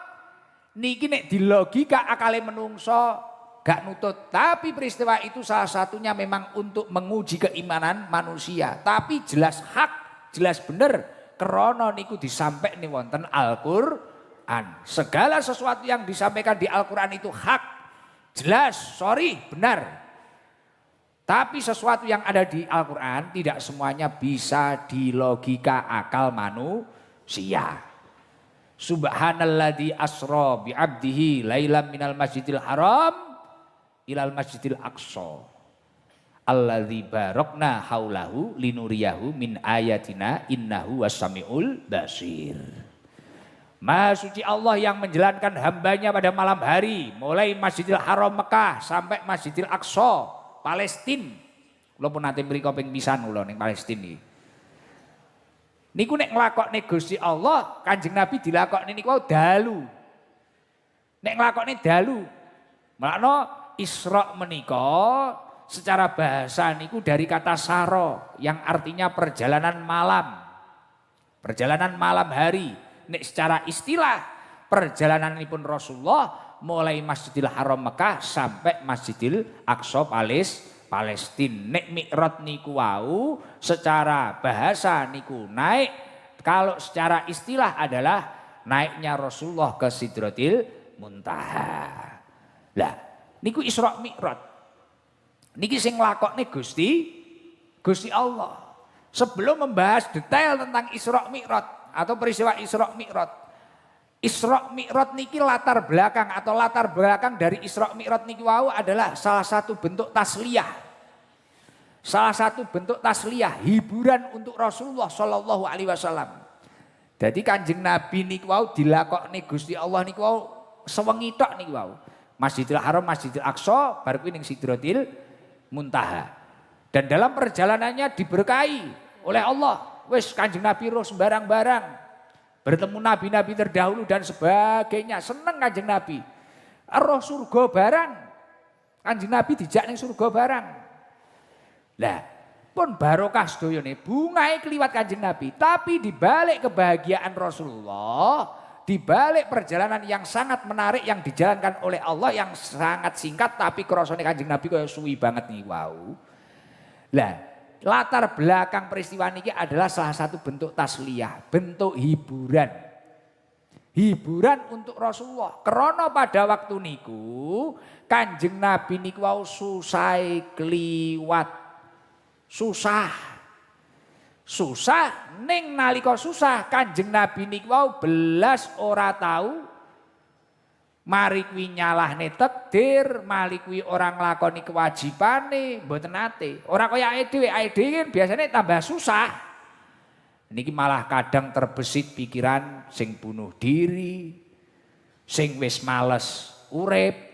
niki nek di logika akale menungso gak nutut, tapi peristiwa itu salah satunya memang untuk menguji keimanan manusia. Tapi jelas hak, jelas bener. Krana niku disampaikan wonten Al-Qur'an. Segala sesuatu yang disampaikan di Al-Qur'an itu hak, jelas, sorry, benar. Tapi sesuatu yang ada di Al-Qur'an tidak semuanya bisa di logika akal manusia. Subhanalladzi asra bi 'abdihi lailam minal masjidil haram ilal masjidil aqsa. Alladzi barokna haulahu linuriyahu min ayatina innahu wasamiul basir. Maha suci Allah yang menjalankan hambanya pada malam hari mulai Masjidil Haram Mekah sampai Masjidil Aqsa Palestina. Kula pun nate mriko ping pisan kula ning Palestina iki. Niku nek nglakokne Gusti Allah, Kanjeng Nabi dilakokne niku dalu. Nek nglakokne dalu. Malakno Isra menika secara bahasa niku dari kata saro yang artinya perjalanan malam. Perjalanan malam hari. Nek secara istilah perjalananipun Rasulullah mulai Masjidil Haram Mekah sampai Masjidil Aqsa Palestina. Nek mi'raj niku wau secara bahasa niku naik, kalau secara istilah adalah naiknya Rasulullah ke Sidratil Muntaha. Lah niku Isra Mi'raj. Niki sing nglakokne Gusti Allah. Sebelum membahas detail tentang Isra Mi'raj atau peristiwa Isra Mi'raj. Isra Mi'raj niki latar belakang atau latar belakang dari Isra Mi'raj niki wau adalah salah satu bentuk tasliyah. Salah satu bentuk tasliyah, hiburan untuk Rasulullah Shallallahu Alaihi Wasallam. Jadi Kanjeng Nabi niku wau dilakokne Gusti Allah niku wau sewengi tok niku wau. Masjidil Haram, Masjidil Aqsa, bar kuwi ning Sidratil Muntaha. Dan dalam perjalanannya diberkahi oleh Allah. Wis Kanjeng Nabi roh sembarang-barang. Bertemu nabi-nabi terdahulu dan sebagainya. Seneng Kanjeng Nabi. Roh surga barang. Kanjeng Nabi dijak ning surga barang. Lah, pun barokah sedayane bungae kliwat Kanjeng Nabi, tapi di balik kebahagiaan Rasulullah, di balik perjalanan yang sangat menarik yang dijalankan oleh Allah yang sangat singkat tapi krasane Kanjeng Nabi kaya suwi banget nih wow. Lah, latar belakang peristiwa niki adalah salah satu bentuk tasliyah, bentuk hiburan. Hiburan untuk Rasulullah. Karena pada waktu niku Kanjeng Nabi niku wau susah kliwat. Susah ning nalika susah Kanjeng Nabi niku wau belas ora tahu mari kuwi nyalahne takdir, mari kuwi ora nglakoni kewajibane, mboten nate. Ora kaya awake dhewe kan biasane tambah susah. Niki malah kadang terbesit pikiran sing bunuh diri, sing wis males urip.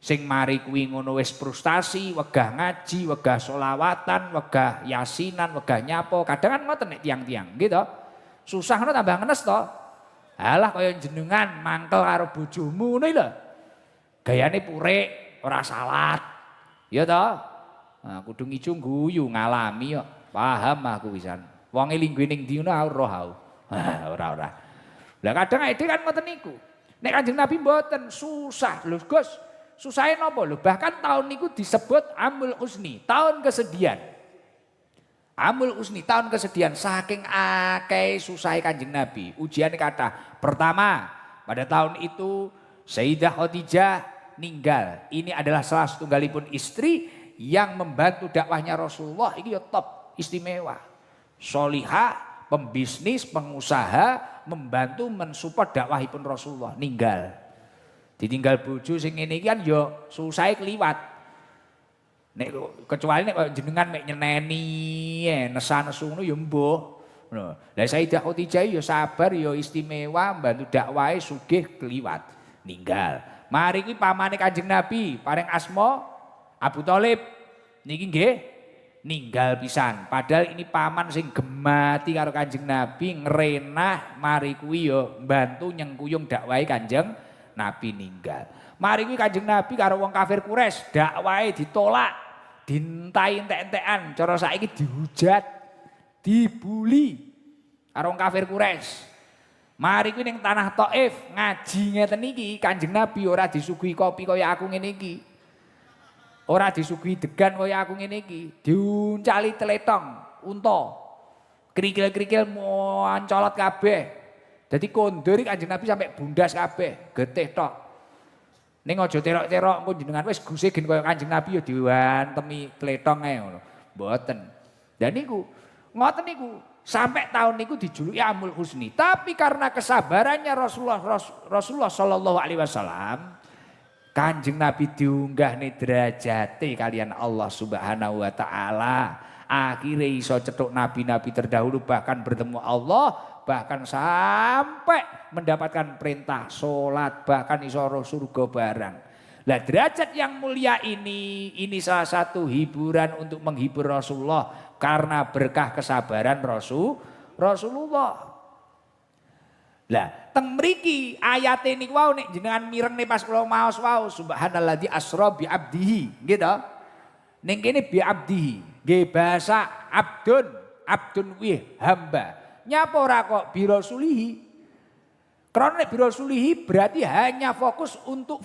Sing mari kuwi ngono wis frustasi, wegah ngaji, wegah sholawatan, wegah yasinan, wegah nyapo. Kadang kan ngoten nek tiang-tiang gitu. Susah ngono tambah ngenes to. Halah kaya jenengan mangkel karo bojomu ngono lho. Gayane purik, ora salat. Ya to? Nah, kudu ngicu guyu ngalami kok. Paham aku pisan. Wonge linggue ning ndi ngono roh aku. Ora. Lah kadang ide kan ngoten niku. Nek Kanjeng Nabi mboten susah lho Gus. Susahnya nopo lho, bahkan tahun niku disebut Amul Husni, tahun kesedihan. Amul Husni, tahun kesedihan, saking akeh susahnya Kanjeng Nabi. Ujiannya kata, pertama pada tahun itu Sayyidah Khadijah ninggal. Ini adalah salah satu tunggalipun istri yang membantu dakwahnya Rasulullah, ini ya top, istimewa. Solihah, pembisnis, pengusaha, membantu mensupport dakwahipun Rasulullah, ninggal. Ditinggal bojo sing ngene iki kan ya susahe kliwat. Nek kecuali nek jenengan mek nyeneni nesu ngono ya mbuh. Lah Sayyidah Khadijah ya sabar ya istimewa bantu dakwahe sugih kliwat ninggal. Mari kuwi pamane Kanjeng Nabi paring asma Abu Thalib niki nggih ninggal pisan. Padahal ini paman sing gemati karo Kanjeng Nabi ngrenah mari kuwi ya bantu nyengkuyung dakwahe Kanjeng Nabi ninggal. Mari kuwi Kanjeng Nabi karo wong kafir Quraisy dakwahe ditolak, dintai entek-entekan, cara saiki dihujat, dibuli karo wong kafir Quraisy. Mari kuwi ning tanah Thaif ngaji ngeten iki Kanjeng Nabi ora disuguhi kopi kaya aku ngene iki. Ora disuguhi degan kaya aku ngene iki, diuncali tletong unta. Krikil-krikil moncolot kabeh. Jadi kondur Kanjeng Nabi sampai bundas kabeh, getih tok. Ning aja terok-terok engko jenengan wis guse gen kaya Kanjeng Nabi ya diwantemi tletong ae ngono. Mboten. Lah niku ngoten niku Sampai tahun niku dijuluki Amul Husni. Tapi karena kesabarannya Rasulullah Shallallahu Alaihi Wasallam, Kanjeng Nabi diunggah nih derajate kalian Allah Subhanahu Wa Taala. Akhirnya iso cetuk nabi-nabi terdahulu bahkan bertemu Allah, bahkan sampai mendapatkan perintah sholat, bahkan iso roh surga barang. Lah derajat yang mulia ini salah satu hiburan untuk menghibur Rasulullah karena berkah kesabaran Rasulullah. Lah teng mriki ayat ini wau nek jenengan mireng nih pas kula maos wau subhanalladzi asra bi abdihi gitu. Ning kene bi abdihi. Nggih bahasa abdun kuwi hamba. Nyapa ora kok bi rasulihi. Karena nek bi rasulihi berarti hanya fokus untuk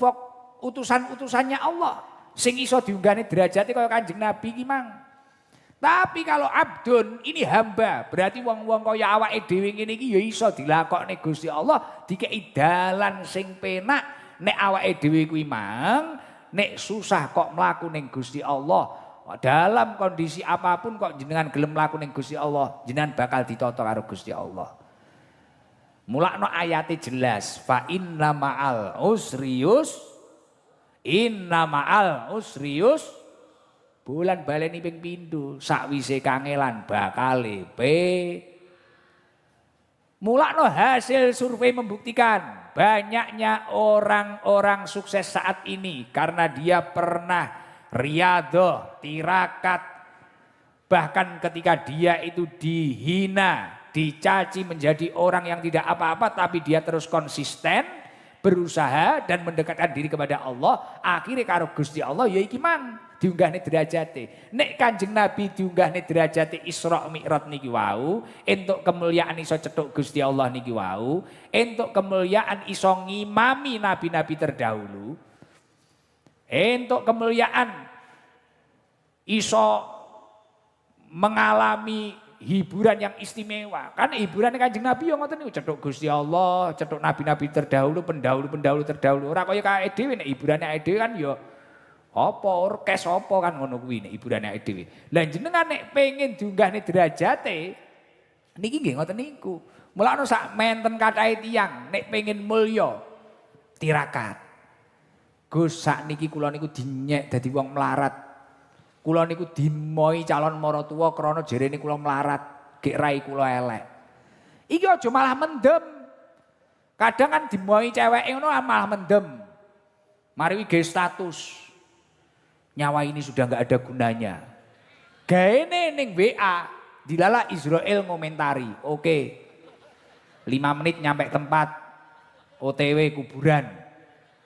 utusan-utusannya Allah. Sing iso diunggahne derajate kaya Kanjeng Nabi ki mang. Tapi kalau abdun ini hamba, berarti wong-wong kaya awake dhewe ngene iki ya iso dilakokne Gusti Allah, dikei dalan sing penak. Nek awake dhewe kuwi mang, nek susah kok mlaku ning Gusti Allah. Dalam kondisi apapun kok jenengan gelem mlaku ning Gusti Allah, jenengan bakal ditata karo Gusti Allah. Mulakno ayate jelas, fa inna ma'al usriyus bulan baleni ping pindho sakwise kangelan bakale mulakno hasil survei membuktikan banyaknya orang-orang sukses saat ini karena dia pernah riyadhah, tirakat, bahkan ketika dia itu dihina, dicaci menjadi orang yang tidak apa-apa tapi dia terus konsisten berusaha dan mendekatkan diri kepada Allah, akhirnya karo Gusti Allah ya iki mang diunggahne derajate. Nek Kanjeng Nabi diunggahne derajate Isra Mi'raj niki wau, entuk kemuliaan iso cetuk Gusti Allah niki wau, entuk kemuliaan iso ngimami nabi-nabi terdahulu. Entuk kemuliaan iso mengalami hiburan yang istimewa. Kan hiburan Kanjeng Nabi yo ngoten niku cetuk Gusti Allah, cetuk nabi-nabi terdahulu, pendahulu terdahulu. Ora kaya kae dhewe nek hiburane awake dhewe kan yo apa orkes apa kan ngono kuwi nek hiburane awake dhewe. Lah jenengan nek pengen diunggahne derajate niki nggih ngoten niku. Mulane sak menten kathahe tiyang nek pengen mulya tirakat. Gus sakniki kula niku dinyek dadi wong melarat. Kula niku dimoi calon maratuwa krana jerene kula melarat, gek rai kula elek. Iki aja malah mendem. Kadang kan dimoi ceweke ngono malah mendem. Mari ge status. Nyawa ini sudah enggak ada gunanya. Gaene ning WA dilala Israel ngomentari. Oke. 5 menit nyampe tempat. OTW kuburan.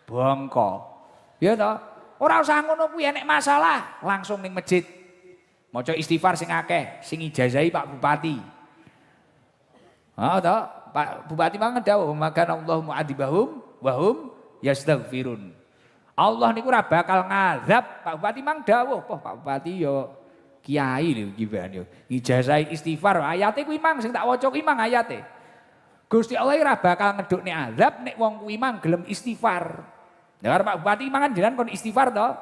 Bongko. Ya toh, ora usah ngono kuwi enek masalah, langsung ning masjid. Maca istighfar sing akeh, sing ijazahi Pak Bupati. Toh, Pak Bupati mangan dawuh, "Maka Allahu mu'adzibahum wa hum yastaghfirun." Allah niku ora bakal ngazab, Pak Bupati mang dawuh, Pak Bupati yo kiai lho iki yo. Ijazahi istighfar, ayate kuwi mang sing tak waca kuwi mang ayate. Gusti Allah ora bakal ngedukne azab nek wong kuwi mang gelem istighfar. Ya Pak Bupati mangan jenengan kon istighfar toh.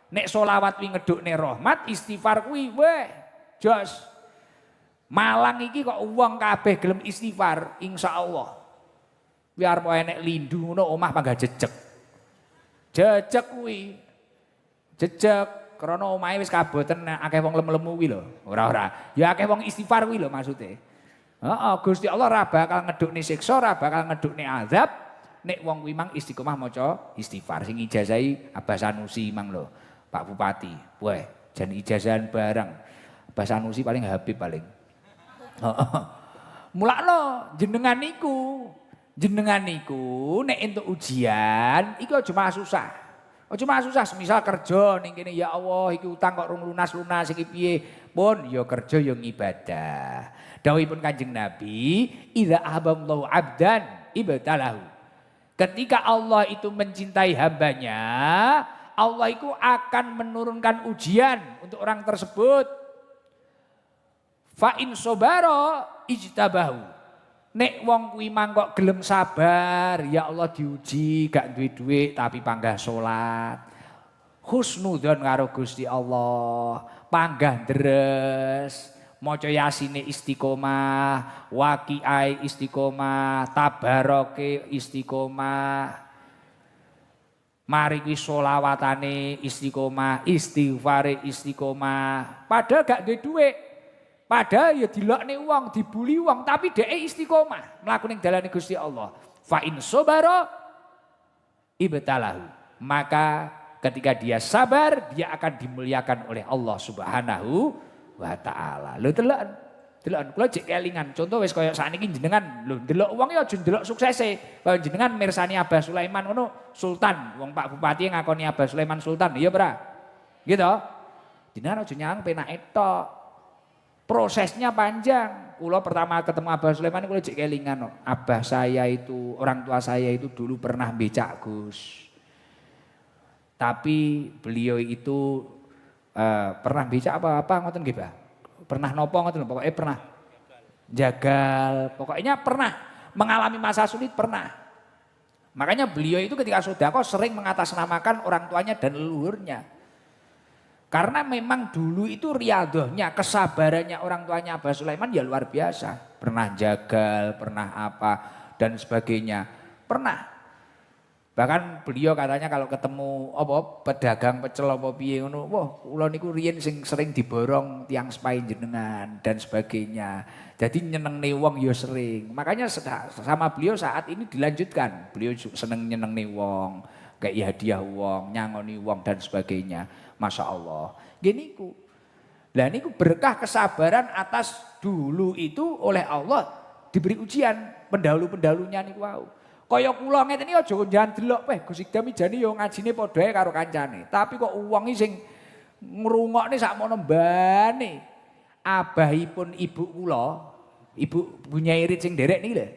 Nek selawat kuwi ngedukne rahmat, istighfar kuwi weh jos. Malang iki kok wong kabeh gelem istighfar, insyaallah. Biar mau enek lindu ngono omah panggah jejeg. Jejeg kuwi. Jejeg krana omahe wis kaboten akeh wong lemu-lemu kuwi lho. Ora. Ya akeh wong istighfar kuwi lho maksude. Gusti Allah ora bakal ngedukne siksa, ora bakal ngedukne azab. Nek wong kuwi mang istiqomah maca istighfar sing ijazahi Abah Sanusi mang lho, Pak Bupati. Weh, jan ijazahan barang. Abah Sanusi paling Habib paling. Mulakno jenengan niku nek entuk ujian iku aja malah susah. Aja malah susah, semisal kerja ning kene ya Allah iki utang kok rung lunas-lunas iki piye? Pun ya kerja ya ngibadah. Dawuhipun Kanjeng Nabi, "Idza ahabballahu 'abdan ibtalahu." Ketika Allah itu mencintai hambanya, Allah itu akan menurunkan ujian untuk orang tersebut. Fa in sobaro ijtabahu. Nek wong kuwi mangkok gelem sabar, ya Allah diuji gak duwe duit tapi panggah salat. Husnudzon karo Gusti Allah, panggah deres, maca yasine istiqomah, waqi'ai istiqomah, tabaroke istiqomah. Mari kuwi sholawatane istiqomah, istighfare istiqomah. Padahal gak duwe dhuwit. Padahal ya dilokne wong, dibuli wong, tapi dhek istiqomah mlaku ning dalane Gusti Allah. Fa in sabara ibtalahu. Maka ketika dia sabar, dia akan dimuliakan oleh Allah Subhanahu wa taala. Lho deloken kula jek kelingan. Contoh wis kaya sakniki jenengan lho ndelok wong ya aja ndelok suksese. Kaya jenengan mirsani Abah Sulaiman ngono sultan, wong Pak Bupati ngakoni Abah Sulaiman sultan, iya ora? Gitu. Jenengan aja nyang penake tok. Prosesnya panjang. Kula pertama ketemu Abah Sulaiman kula jek kelingan. Abah saya itu, orang tua saya itu dulu pernah becak Gus. Tapi beliau itu pernah becak apa ngoten nggih, Pak? Pernah nopo ngoten pokoknya pernah jagal, pokoknya pernah mengalami masa sulit pernah. Makanya beliau itu ketika sedekah sering mengatasnamakan orang tuanya dan leluhurnya. Karena memang dulu itu riadohnya, kesabarannya orang tuanya Abah Sulaiman ya luar biasa. Pernah jagal, pernah apa dan sebagainya. Pernah. Bahkan beliau katanya kalau ketemu apa pedagang pecel apa piye ngono, wah kula niku riyen sing sering diborong tiang sepai jenengan dan sebagainya. Jadi nyenengne wong ya sering. Makanya sama beliau saat ini dilanjutkan. Beliau seneng nyenengne wong, kayak hadiah wong, nyangoni wong dan sebagainya. Masya Allah. Gini ku. Lah niku berkah kesabaran atas dulu itu oleh Allah diberi ujian pendahulu-pendahulunya niku wau. Kaya kula ngeten iki aja njan delok peh Gus Ikdam jane yo ngajine padha ae karo kancane. Tapi kok wong iki sing ngrungokne sakmono mbane. Abahipun ibu kula, Ibu Bunyai Irit sing nderek niki lho.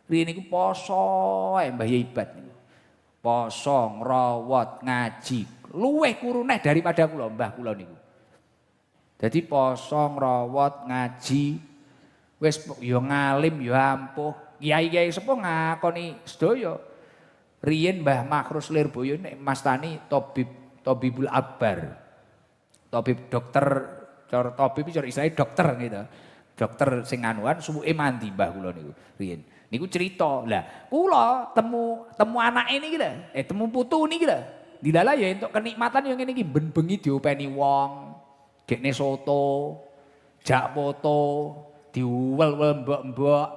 Riyen niku poso ae Mbah Ibat niku. Poso, ngrawat, ngaji, luweh kuruneh daripada kula, mbah kula niku. Dadi poso, ngrawat, ngaji, wis yo ngalim yo ampuh. Kiai-kiai sepuh ngakoni sedaya. Riyen Mbah Makhrus Lirboyo nek mastani Tobibul Akbar. Tobib dokter, cara tabib cara istilahnya dokter gitu. Dokter sing anuan suwuke mandi mbah kula niku riyen. Niku cerita. Lah, kula temu anake niki lho. Temu putu niki lho. Dilala ya entuk kenikmatan yang ngene iki ben-bengi diopeni wong. Gekne soto, jak poto, diuwel-wel mbok-mbok.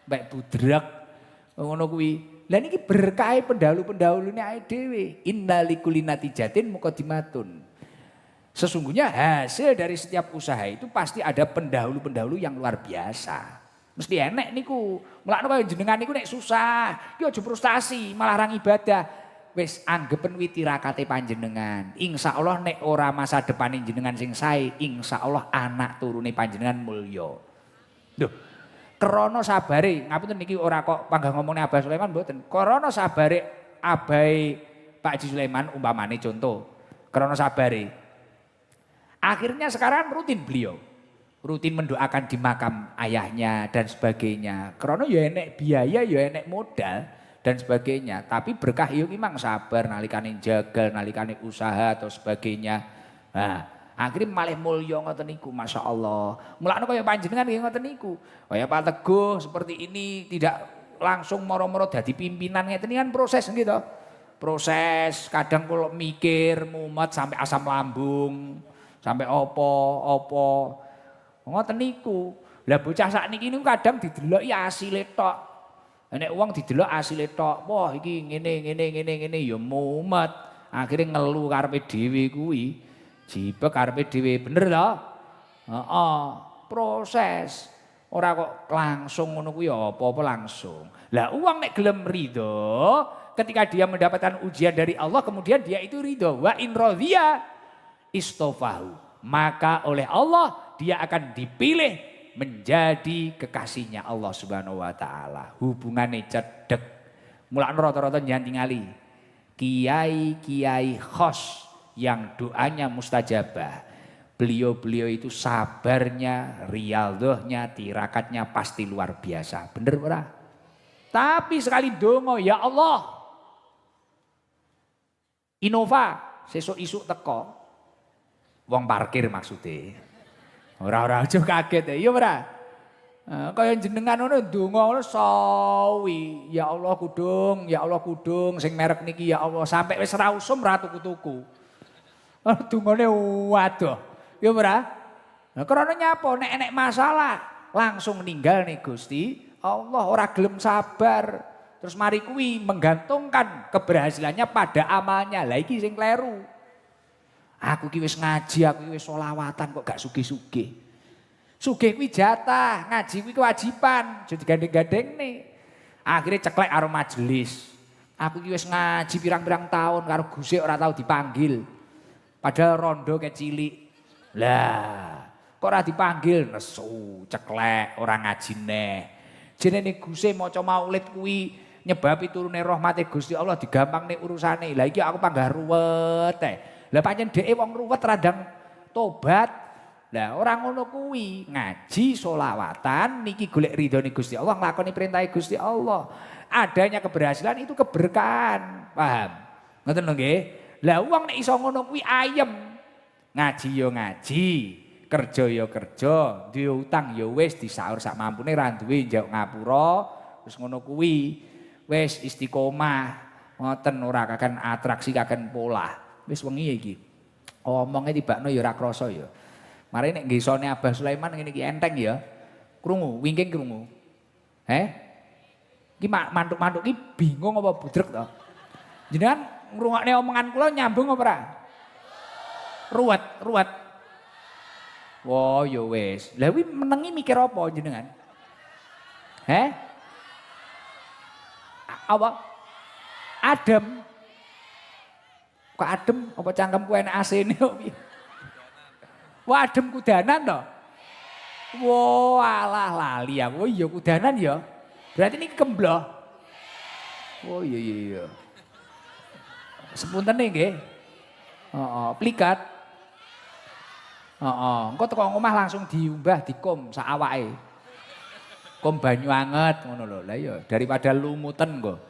Mbak budrak ngono kuwi. Lah niki berkah pendahulu-pendahulune awake dhewe. Innalikulli natijatin muqaddimatun. Sesungguhnya hasil dari setiap usaha itu pasti ada pendahulu-pendahulu yang luar biasa. Mesti enek niku. Mulane kaya jenengan niku nek susah, ki aja frustasi, malah rang ibadah. Wis anggepen wi tirakate panjenengan. Insyaallah nek ora masa depane jenengan sing sae, insyaallah anak turune panjenengan mulya. Lho, krana sabare, ngapunten niki ora kok panggah ngomongne Abah Sulaiman mboten. Krana sabare abahe Pak Haji Sulaiman umpamane contoh, krana sabare. Akhirnya sekarang rutin beliau. Rutin mendoakan di makam ayahnya dan sebagainya. Krana ya enek biaya, ya enek modal dan sebagainya. Tapi berkah yo memang sabar nalikane jagal, nalikane usaha atau sebagainya. Nah, akhirnya malih mulya ngoten niku, Masya Allah. Mulane kaya panjenengan nggih ngoten niku. Kaya Pak Teguh seperti ini tidak langsung moro-moro dadi pimpinan ngeten kan proses gitu. Proses kadang kalau mikir mumet sampai asam lambung, sampai opo. Ngoten niku. Lah bocah sakniki niku kadang didelok ya asile tok. Nek wong didelok asile tok, wah iki ngene ya mumet. Akhirnya ngeluh karepe dhewe kuwi. Jibek karepe dhewe bener to? Heeh, proses. Ora kok langsung ngono kuwi apa-apa langsung. Lah uang nek gelem ridho, ketika dia mendapatkan ujian dari Allah kemudian dia itu ridho. Wa in radhiya istofahu. Maka oleh Allah dia akan dipilih menjadi kekasihnya Allah Subhanahu wa taala. Hubungane cedhek. Mulane rata-rata njan tingali. Kiai-kiai khos yang doanya mustajabah. Beliau-beliau itu sabarnya, riyadhahnya, tirakatnya pasti luar biasa. Bener ora? Tapi sekali dongo, ya Allah. Innova, sesuk isuk teko. Wong parkir maksudnya. Ora aja kaget ya ora. Kaya jenengan ngono ndonga ngono sawi. Ya Allah kudung sing merek niki ya Allah sampai wis ora usum ra tuku-tuku. Dungane waduh. Ya ora? Nah krana nyapa nek enek masalah langsung ninggal nih Gusti Allah ora gelem sabar. Terus mari kuwi menggantungkan keberhasilannya pada amalnya. Lah iki sing kleru. Aku ki wis ngaji, aku ki wis sholawatan kok gak sugih-sugih. Sugih kuwi jatah, ngaji kuwi kewajiban, aja digandeng-gandengne. Akhirnya ceklek karo majelis. Aku ki wis ngaji pirang-pirang tahun karo Gusik ora tau dipanggil. Padahal rondo kecilik. Lah, kok ora dipanggil nesu, ceklek, ora ngaji neh. Jenenge Gusik maca maulid kuwi nyebabi turune rahmate Gusti Allah digampang nih urusane. Lah iki aku panggah ruwet Lah pancen dhek wong ruwet radang tobat. Lah orang ngono kuwi ngaji sholawatan niki golek ridhone Gusti Allah nglakoni perintah Gusti Allah. Adanya keberhasilan itu keberkahan. Paham? Ngoten lho nggih. Lah wong nek iso ngono kuwi ayem. Ngaji yo ngaji, kerja yo kerja, duwe utang yo wis disaur sak mampune ra duwe njaluk ngapura. Terus ngono kuwi wis istiqomah. Ngoten ora kaken atraksi kaken pola. Wis wengi iki. Omonge tibakno ya ora krasa ya. Mari nek ngesone Abah Sulaiman ngene iki enteng ya. Krungu, wingking krungu. Iki mantuk-mantuk iki bingung apa budrek to? Jenengan ngrungokne omongan kula nyambung apa ora? Ruwet. Wo ya wis. Lah kuwi menengi mikir apa jenengan? Apa? Adem. Kok adem apa cangkemku enak asine kok piye? Wah adem kudanan to? Wah alah lali aku. Oh iya kudanan ya. Berarti ini kembloh. Oh iya. Sepunten nggih. Plikat. Engko teko omah langsung diumbah dikom sak awake. Kom banyu anget ngono lho. Lah iya daripada lumuten kok.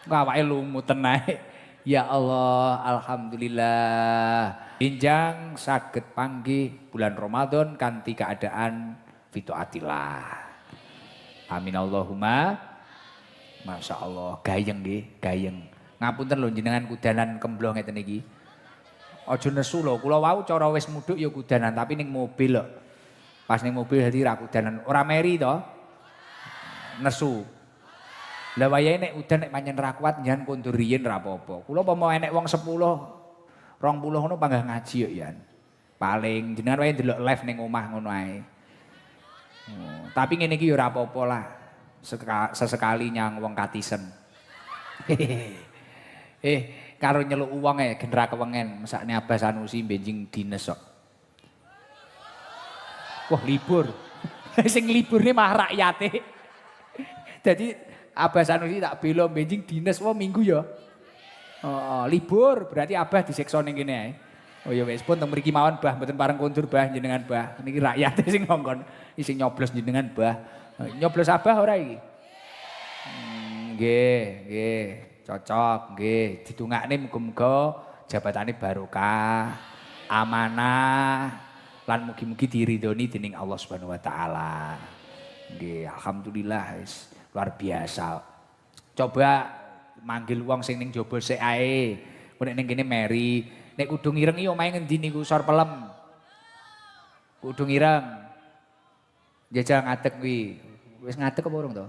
Engko awake lumuten ae. Ya Allah, alhamdulillah. Injang saged panggih bulan Ramadan kanthi keadaan fitaatillah. Amin Allahumma. Masya Allah, gayeng nggih, gayeng. Ngapunten lho jenengan kudanan kembloh ngeten iki. Aja nesu lho, kula wau cara wis mudhuk ya kudanan tapi ning mobil lho. Pas ning mobil dadi ra kudanan, ora meri to. Nesu. Lah wayahe nek udan nek pancen ra kuat njan kondur riyin ra apa-apa. Kula apa enek wong 10, 20 ngono panggah ngaji yo yan. Paling jenengan wae ndelok live ning omah ngono ae. Tapi ngene iki yo ora apa-apa lah. Sesekali nyang wong katisen. Karo nyeluk wong gen ra kewengen, mesakne Abah Sanusi benjing dines kok. Wah libur. Sing liburne mah rakyate. Jadi Abah Sanusi tak bela benjing dinas wah minggu ya. Libur berarti Abah disiksa ning kene ae. Oh ya wis pun teng mriki mawon Bah mboten pareng kondur Bah jenengan Bah. Niki rakyat sing ngongkon sing nyoblos jenengan Bah. Nyoblos Abah ora iki? Nggih. Cocok nggih. Didongakne muga-muga jabatane barokah, amanah lan mugi-mugi diridhoni dening Allah Subhanahu wa taala. Nggih, alhamdulillah wis luar biasa. Coba manggil wong sing ning jaba sik ae. Nek ning kene meri, nek kudu ngireng iki omahe ngendi niku Sor Pelem. Kudu ngireng. Jajal ngadeg kuwi. Wis ngadeg apa urung to?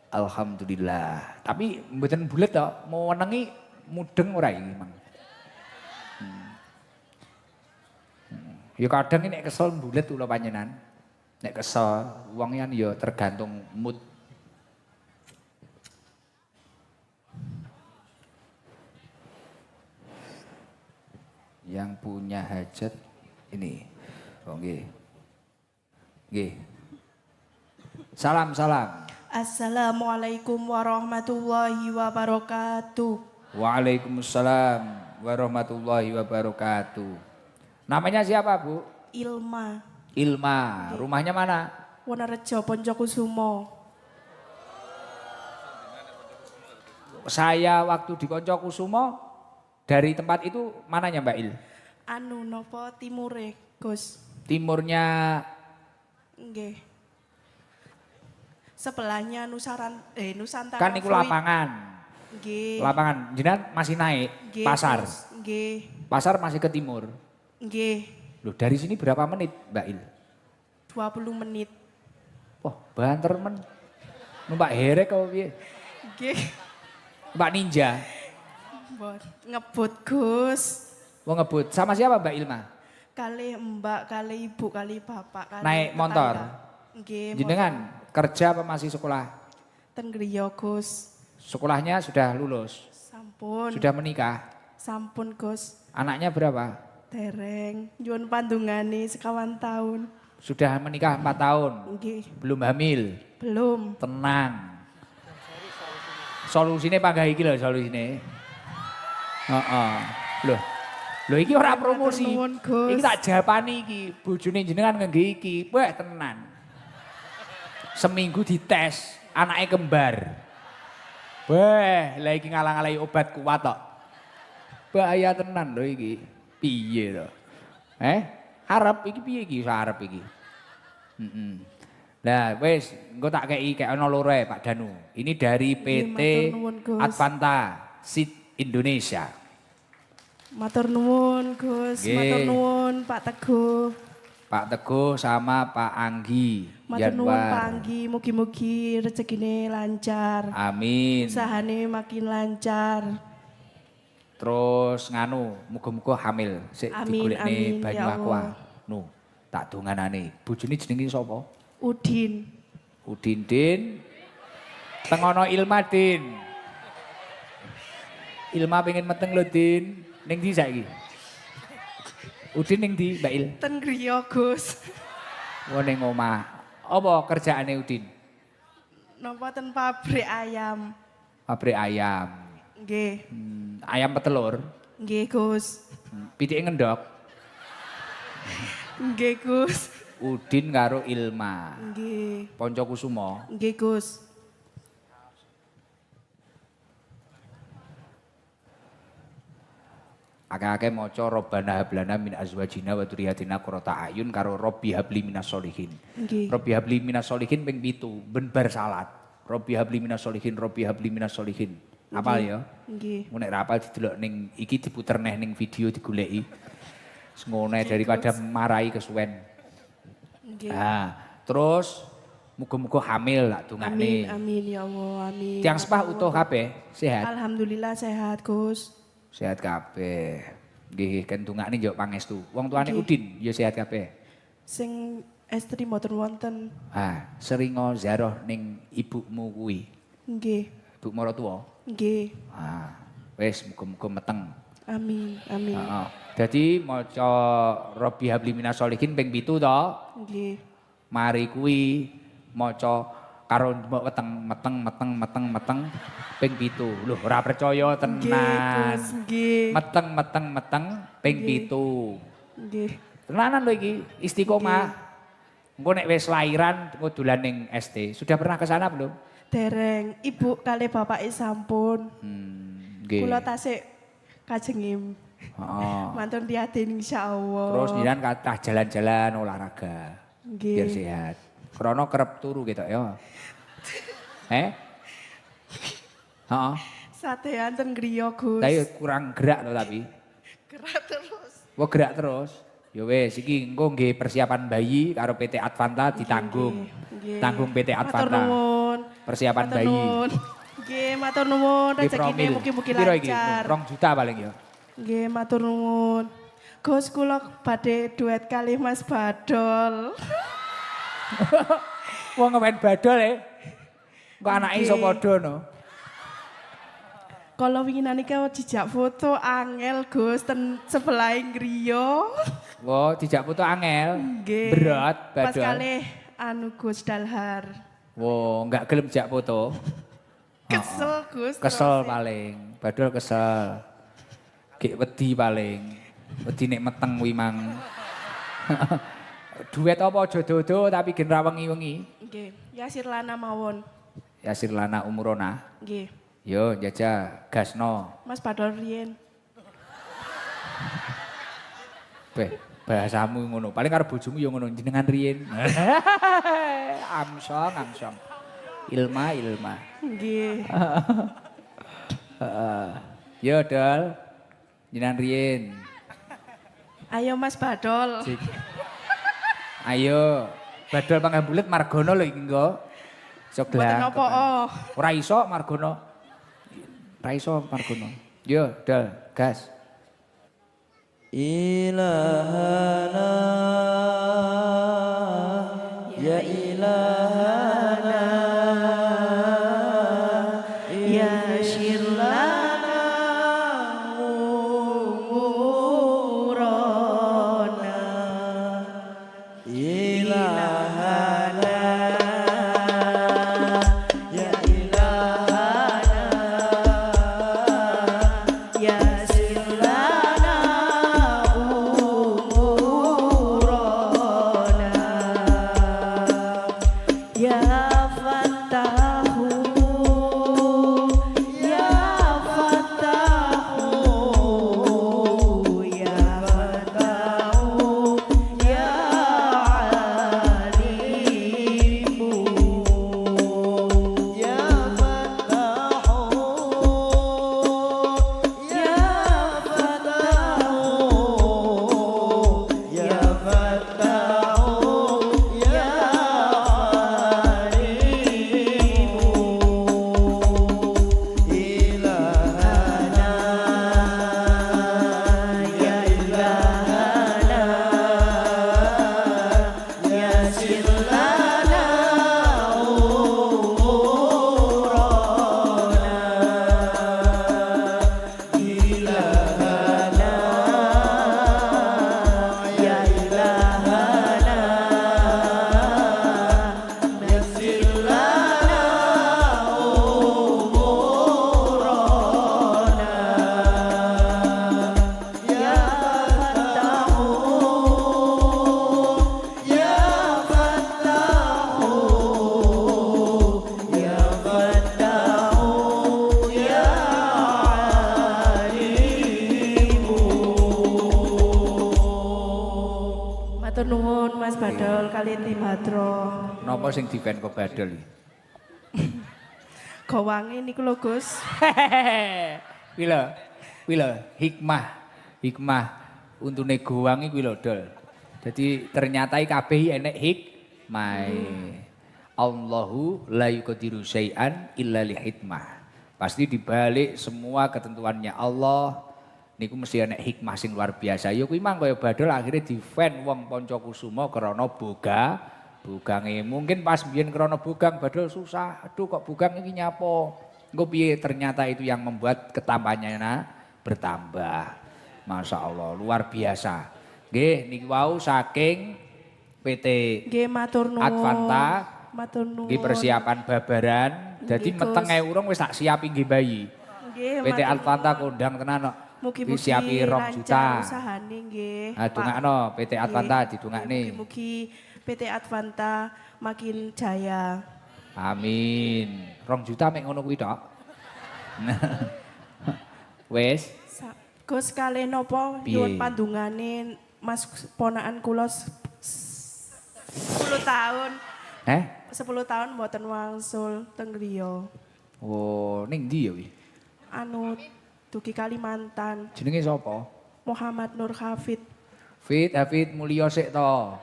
Alhamdulillah. Tapi mboten bulet to, mau wenengi mudeng ora iki, Mang. Ya kadang nek kesel bulet kula panjenengan. Nek kesel, wong yan ya tergantung mood. Yang punya hajat ini. Oh nggih. Nggih. Salam. Assalamualaikum warahmatullahi wabarakatuh. Waalaikumsalam warahmatullahi wabarakatuh. Namanya siapa, Bu? Ilma, rumahnya mana? Wonorejo, Poncokusumo. Saya waktu di Poncokusumo dari tempat itu mananya Mbak Il? Nopo Timure. Gus. Timurnya Nggih. Sebelahnya Nusantara. kan iku Fruit. lapangan. Nggih. Lapangan jenengan masih naik Nggih, pasar. Gus. Nggih. Pasar masih ke timur. Nggih. Loh, dari sini berapa menit, Mbak Il? 20 menit. Wah, banter men. Numpak herek kau piye? Nggih. Mbak Ninja. Ngebut Gus. Mau ngebut. Sama siapa Mbak Ilma? Kali mbak, kali ibu, kali bapak, kali Naik motor? tetangga. Nggih, Jenengan kerja apa masih sekolah? ten griya Gus. Sekolahnya sudah lulus? Sampun. Sudah menikah? Sampun Gus. Anaknya berapa? Dereng. Nyuwun pandungane sekawan tahun. Sudah menikah 4 tahun? Nggih. Belum hamil? Belum. Tenang. Solusinya panggah iki lho solusine. Heeh. Loh iki ora promosi. Matur nuwun, Gus. Iki tak japani iki, bojone jenengan ngengge iki. Wah, tenan. Seminggu dites, anaknya kembar. Wah, lah iki ngalang-alangi obat kuat tok. Bahaya tenan lho iki. Piye to? Harap iki piye iki arep iki? Heeh. Nah, wis engko tak kei ono loro Pak Danu. Ini dari PT matur nuwun, Gus. Advanta Seed Indonesia. Matur nuwun Gus. Nggih. Matur nuwun Pak Teguh. Pak Teguh sama Pak Anggi Matur nuwun Pak Yanwar. Anggi. Mugi-mugi rezekine lancar. Amin. Usahane makin lancar. Terus nganu, muga-muga hamil. Sik Amin, digolekne amin, banyu ya aqua. Allah. Nu, tak donganane. Bojone jenenge sapa? Udin. Udin Din. Tengono Ilma Din. Ilma pengen meteng lho Din. Ning ndi saiki? Udin ning ndi, Mbak Il? Ten griya Gus. Oh ning omah. Apa kerjaane Udin? Napa ten pabrik ayam. Pabrik ayam. Nggih. Ayam petelur. Nggih Gus. Pitike ngendok. Nggih Gus. Udin karo Ilma. Nggih. Ponco Kusumo. Nggih Gus. Akeh-akeh maca Robbana hablana min azwajina wa dzurriyyatina qurrata ayun karo Robbi habli minas solihin. Nggih. Robbi habli minas solihin ping 7 ben bar salat. Robbi habli minas solihin, Robbi habli minas solihin. Apal ya? Nggih. Mun nek ra apal didelok ning iki diputer neh ning video digoleki. Ngene daripada marahi kesuwen. Nggih. Nah, terus muga-muga hamil tak Amin, dongakne. amin ya Allah, amin. Tiang sepah utuh kabeh, sehat. Alhamdulillah sehat Gus. Sehat kabeh. Nggih, kan dongakne njuk pangestu. Wong tuane Nggih. Udin ya sehat kabeh. Sing estri mboten wonten. Seringo ziarah ning ibumu kuwi. Nggih. Ibu maratuwa. Nggih. Wis muga-muga meteng. Amin, amin. Heeh. Dadi maca Robbi habli minas solihin ping 7 to. Nggih. Mari kuwi maca karo mbok meteng ping 7. Lho ora percaya Nggih, tenan. Gus, nggih. Meteng ping Nggih. 7. Nggih. Tenanan lho iki, istiqomah. Engko nek wis lairan engko dolan ning ST. Sudah pernah ke sana belum? Dereng, ibu kali bapak sampun. Nggih. Kula tasik kajengim. Heeh. Mantun diatin insyaallah. Terus jenengan kathah jalan-jalan olahraga. Nggih. Biar sehat. Krono kerep turu gitu ya. Heeh. Satean ten griya Gus. Tapi kurang gerak loh tapi. Gerak terus. Wah gerak terus. Ya wes iki engko nggih persiapan bayi karo PT Advanta ditanggung. Nggih. Tanggung PT Matur Advanta. nuwun. Persiapan Matur bayi. nuwun. Nggih, matur nuwun Nggih, rezekine promil. mugi-mugi Piro iki? lancar. 2 juta paling ya. Nggih, matur nuwun. Gus kula badhe duet kali Mas Badol. Wong ngewen badol Kok anake iso Nggih. padha no. Kalau winginan iki dijak foto angel Gus ten sebelah griya. Wah, dijak foto angel. Nggih. Berat Pas badol. kalih anu Gus Dalhar. Wah, enggak gelem jak foto. Kesel Gus. Kesel paling. Badol kesel. Gek wedi paling. Wedi nek meteng kuwi mang. Duet apa aja dodo tapi gen ra wengi-wengi. Nggih, Yasir Lana mawon. Yasir Lana Umurona. Nggih. Yo jajah gasno. Mas Badol riyen. Bahasamu ngono. Paling karo bojomu ya ngono jenengan riyen. Amsong. Ilma. Nggih. Yo Dol. Jenengan riyen. Ayo Mas Badol. Ayo. Badol panggang bulet margono lho iki nggo. Iso Mboten glang. apa Ora iso margono. Ora iso margono. Yo Dol, gas. Ilahana ya ilahana ya syirlana umurana ilahana ya ilahana ya syirlana umurana ya fatahu ya fatahu ya fatahu ya alimu ya fatahu ya fatahu ya fatahu ya ilahana ya ilahana ya sirlana umurana ilahana ya ilahana ya sirlana umurana ya fatahu ya fatahu ya fatahu ya alimu. Matur nuwun Mas Badol kalian Tim Hadro. Napa sing diben kok Badol iki? Gawange niku lho Gus. Kuwi lho hikmah untune gowang iki lho Dol. Jadi ternyata iki kabeh enek hikmah. Allahu la yuqdiru syai'an illa li hikmah. Pasti dibalik semua ketentuannya Allah niku mesti enek hikmah sing luar biasa. Ya kuwi mang kaya Badol akhirnya di-fan wong Pancakusuma krana bogange. Mungkin pas biyen krana bogang Badol susah. Aduh kok bogang iki nyapo. Engko piye ternyata itu yang membuat ketampannya bertambah. Masya Allah luar biasa. Nggih niki wau saking PT Nggih matur nuwun. Advanta. Matur nuwun. Nggih persiapan babaran. Dadi Nggih, metenge Gus. urung wis tak siapi nggih bayi. Nggih PT matur Advanta nuwun. kondang tenan kok. Mugi-mugi Disiapi 2 juta. lancar usahane nggih. Nah, dongakno PT Advanta didongakne. Mugi-mugi PT Advanta makin jaya. Amin. 2 juta mek ngono kuwi tok. Wes, Gus kalih napa Piye? nyuwun pandungane Mas ponakan kula 10 tahun. 10 tahun mboten wangsul teng griya. Oh, ning ndi ya kuwi? Anu dugi Kalimantan. Jenenge sapa? Muhammad Nur Hafid. Hafid mulya sik to.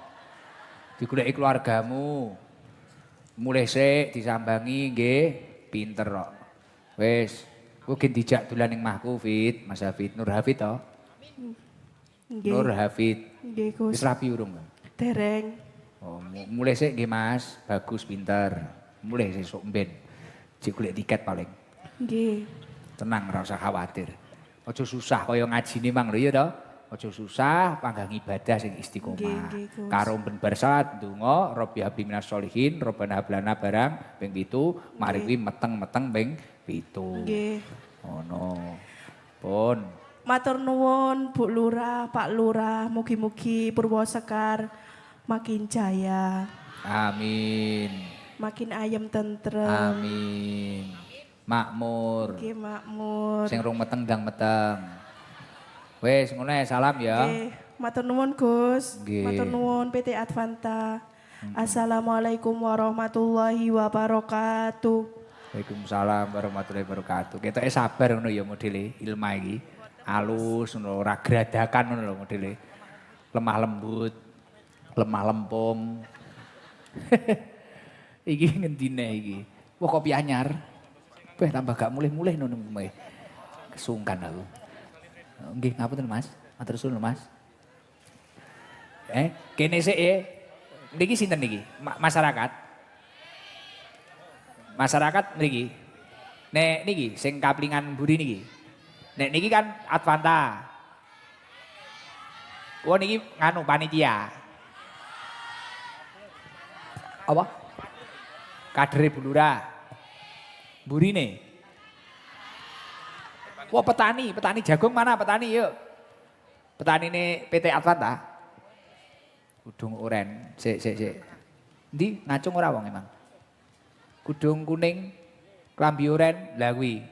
Digoleki keluargamu. Mulih sik disambangi nggih, pinter kok. Wis, kowe gen dijak dolan ning mahku Fit, Mas Hafid, Nur Hafid to. Nggih. Nur Hafid. Nggih Gus. Wis rapi urung? Dereng. Oh, mulai sik nggih Mas, bagus pinter. Mulai sesuk mben. Cek golek tiket paling. Nggih. Tenang ora usah khawatir. Aja susah kaya ngajine mang lho ya to. Aja susah, panggang ibadah sing istiqomah. Nggih, Gus. Karo ben bar salat ndonga Rabbi habli minas sholihin, Rabbana hablana barang ping 7, mari kuwi meteng-meteng ping 7. Nggih. Ngono. Pun. Matur nuwun Bu Lurah, Pak Lurah, mugi-mugi Purwosekar makin jaya, Amin. makin ayem tentrem. Amin. Makmur. Nggih makmur. Sing rung meteng ndang meteng. Wis ngono ae, salam ya. Nggih, Matur nuwun Gus. Nggih. Matur nuwun PT Advanta. Assalamualaikum warahmatullahi wabarakatuh. Waalaikumsalam warahmatullahi wabarakatuh. Ketoke sabar ngono ya modele Ilma iki. Alus ngono ora gradakan ngono lho modele. Lemah lembut, lemah lempung. Iki ngendine iki. Wah kopi anyar. Beh tambah gak mulih-mulih ngono meh. Kesungkan aku. Nggih ngapunten Mas. Matur suwun Mas. Kene sik niki sinten niki? Masyarakat. Masyarakat mriki. Nek niki sing kaplingan mburi niki. Nek niki kan Advanta. Oh niki nganu panitia. Apa? Kadere Bulura. Burine. Wah petani jagung mana petani yuk. Petani ini PT Advanta. Kudung oren, sik. Ndi ngacung ora wong emang. Kudung kuning klambi oren lah kuwi.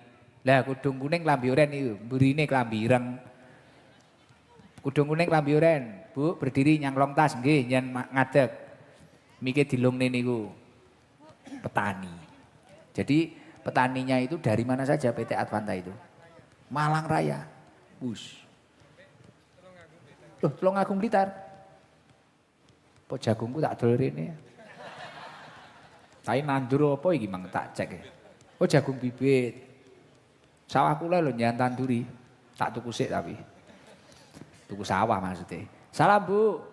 Lah kudung kuning klambi oren iku, mburine klambi ireng. Kudung kuning klambi oren. Bu, berdiri nyanglong tas nggih, yen ngadeg. Mikir dilungne niku. Petani. Jadi petaninya itu dari mana saja PT Advanta itu? Malang Raya. Bus. Loh, Tulungagung Blitar. Po jagungku tak dol rene. Tapi nandur apa iki mang tak cek. Oh jagung bibit. Sawah kula lho nyan tanduri. Tak tuku sik tapi. Tuku sawah maksudnya. Salam Bu.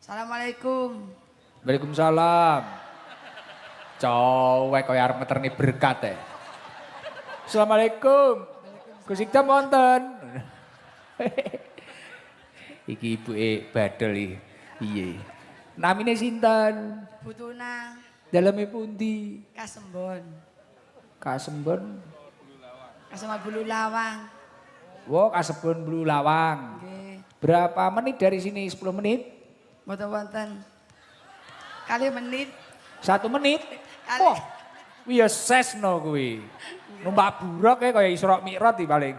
Assalamualaikum. Waalaikumsalam. Cowek kaya arep ngeterni berkat Assalamualaikum. Gus Ikdam wonten. Iki ibuke badel iki. Piye? Namine sinten? Butuna Daleme pundi? Kasembon. Kasembon. Kasembon Bulu Lawang. Wo Kasembon Bulu Lawang. Nggih. Berapa menit dari sini? 10 menit? Mboten wonten. Kali menit. 1 menit? Kali. Wah, wih ya sesno kuwi. Numpak buruk kaya Isra Mi'raj iki paling.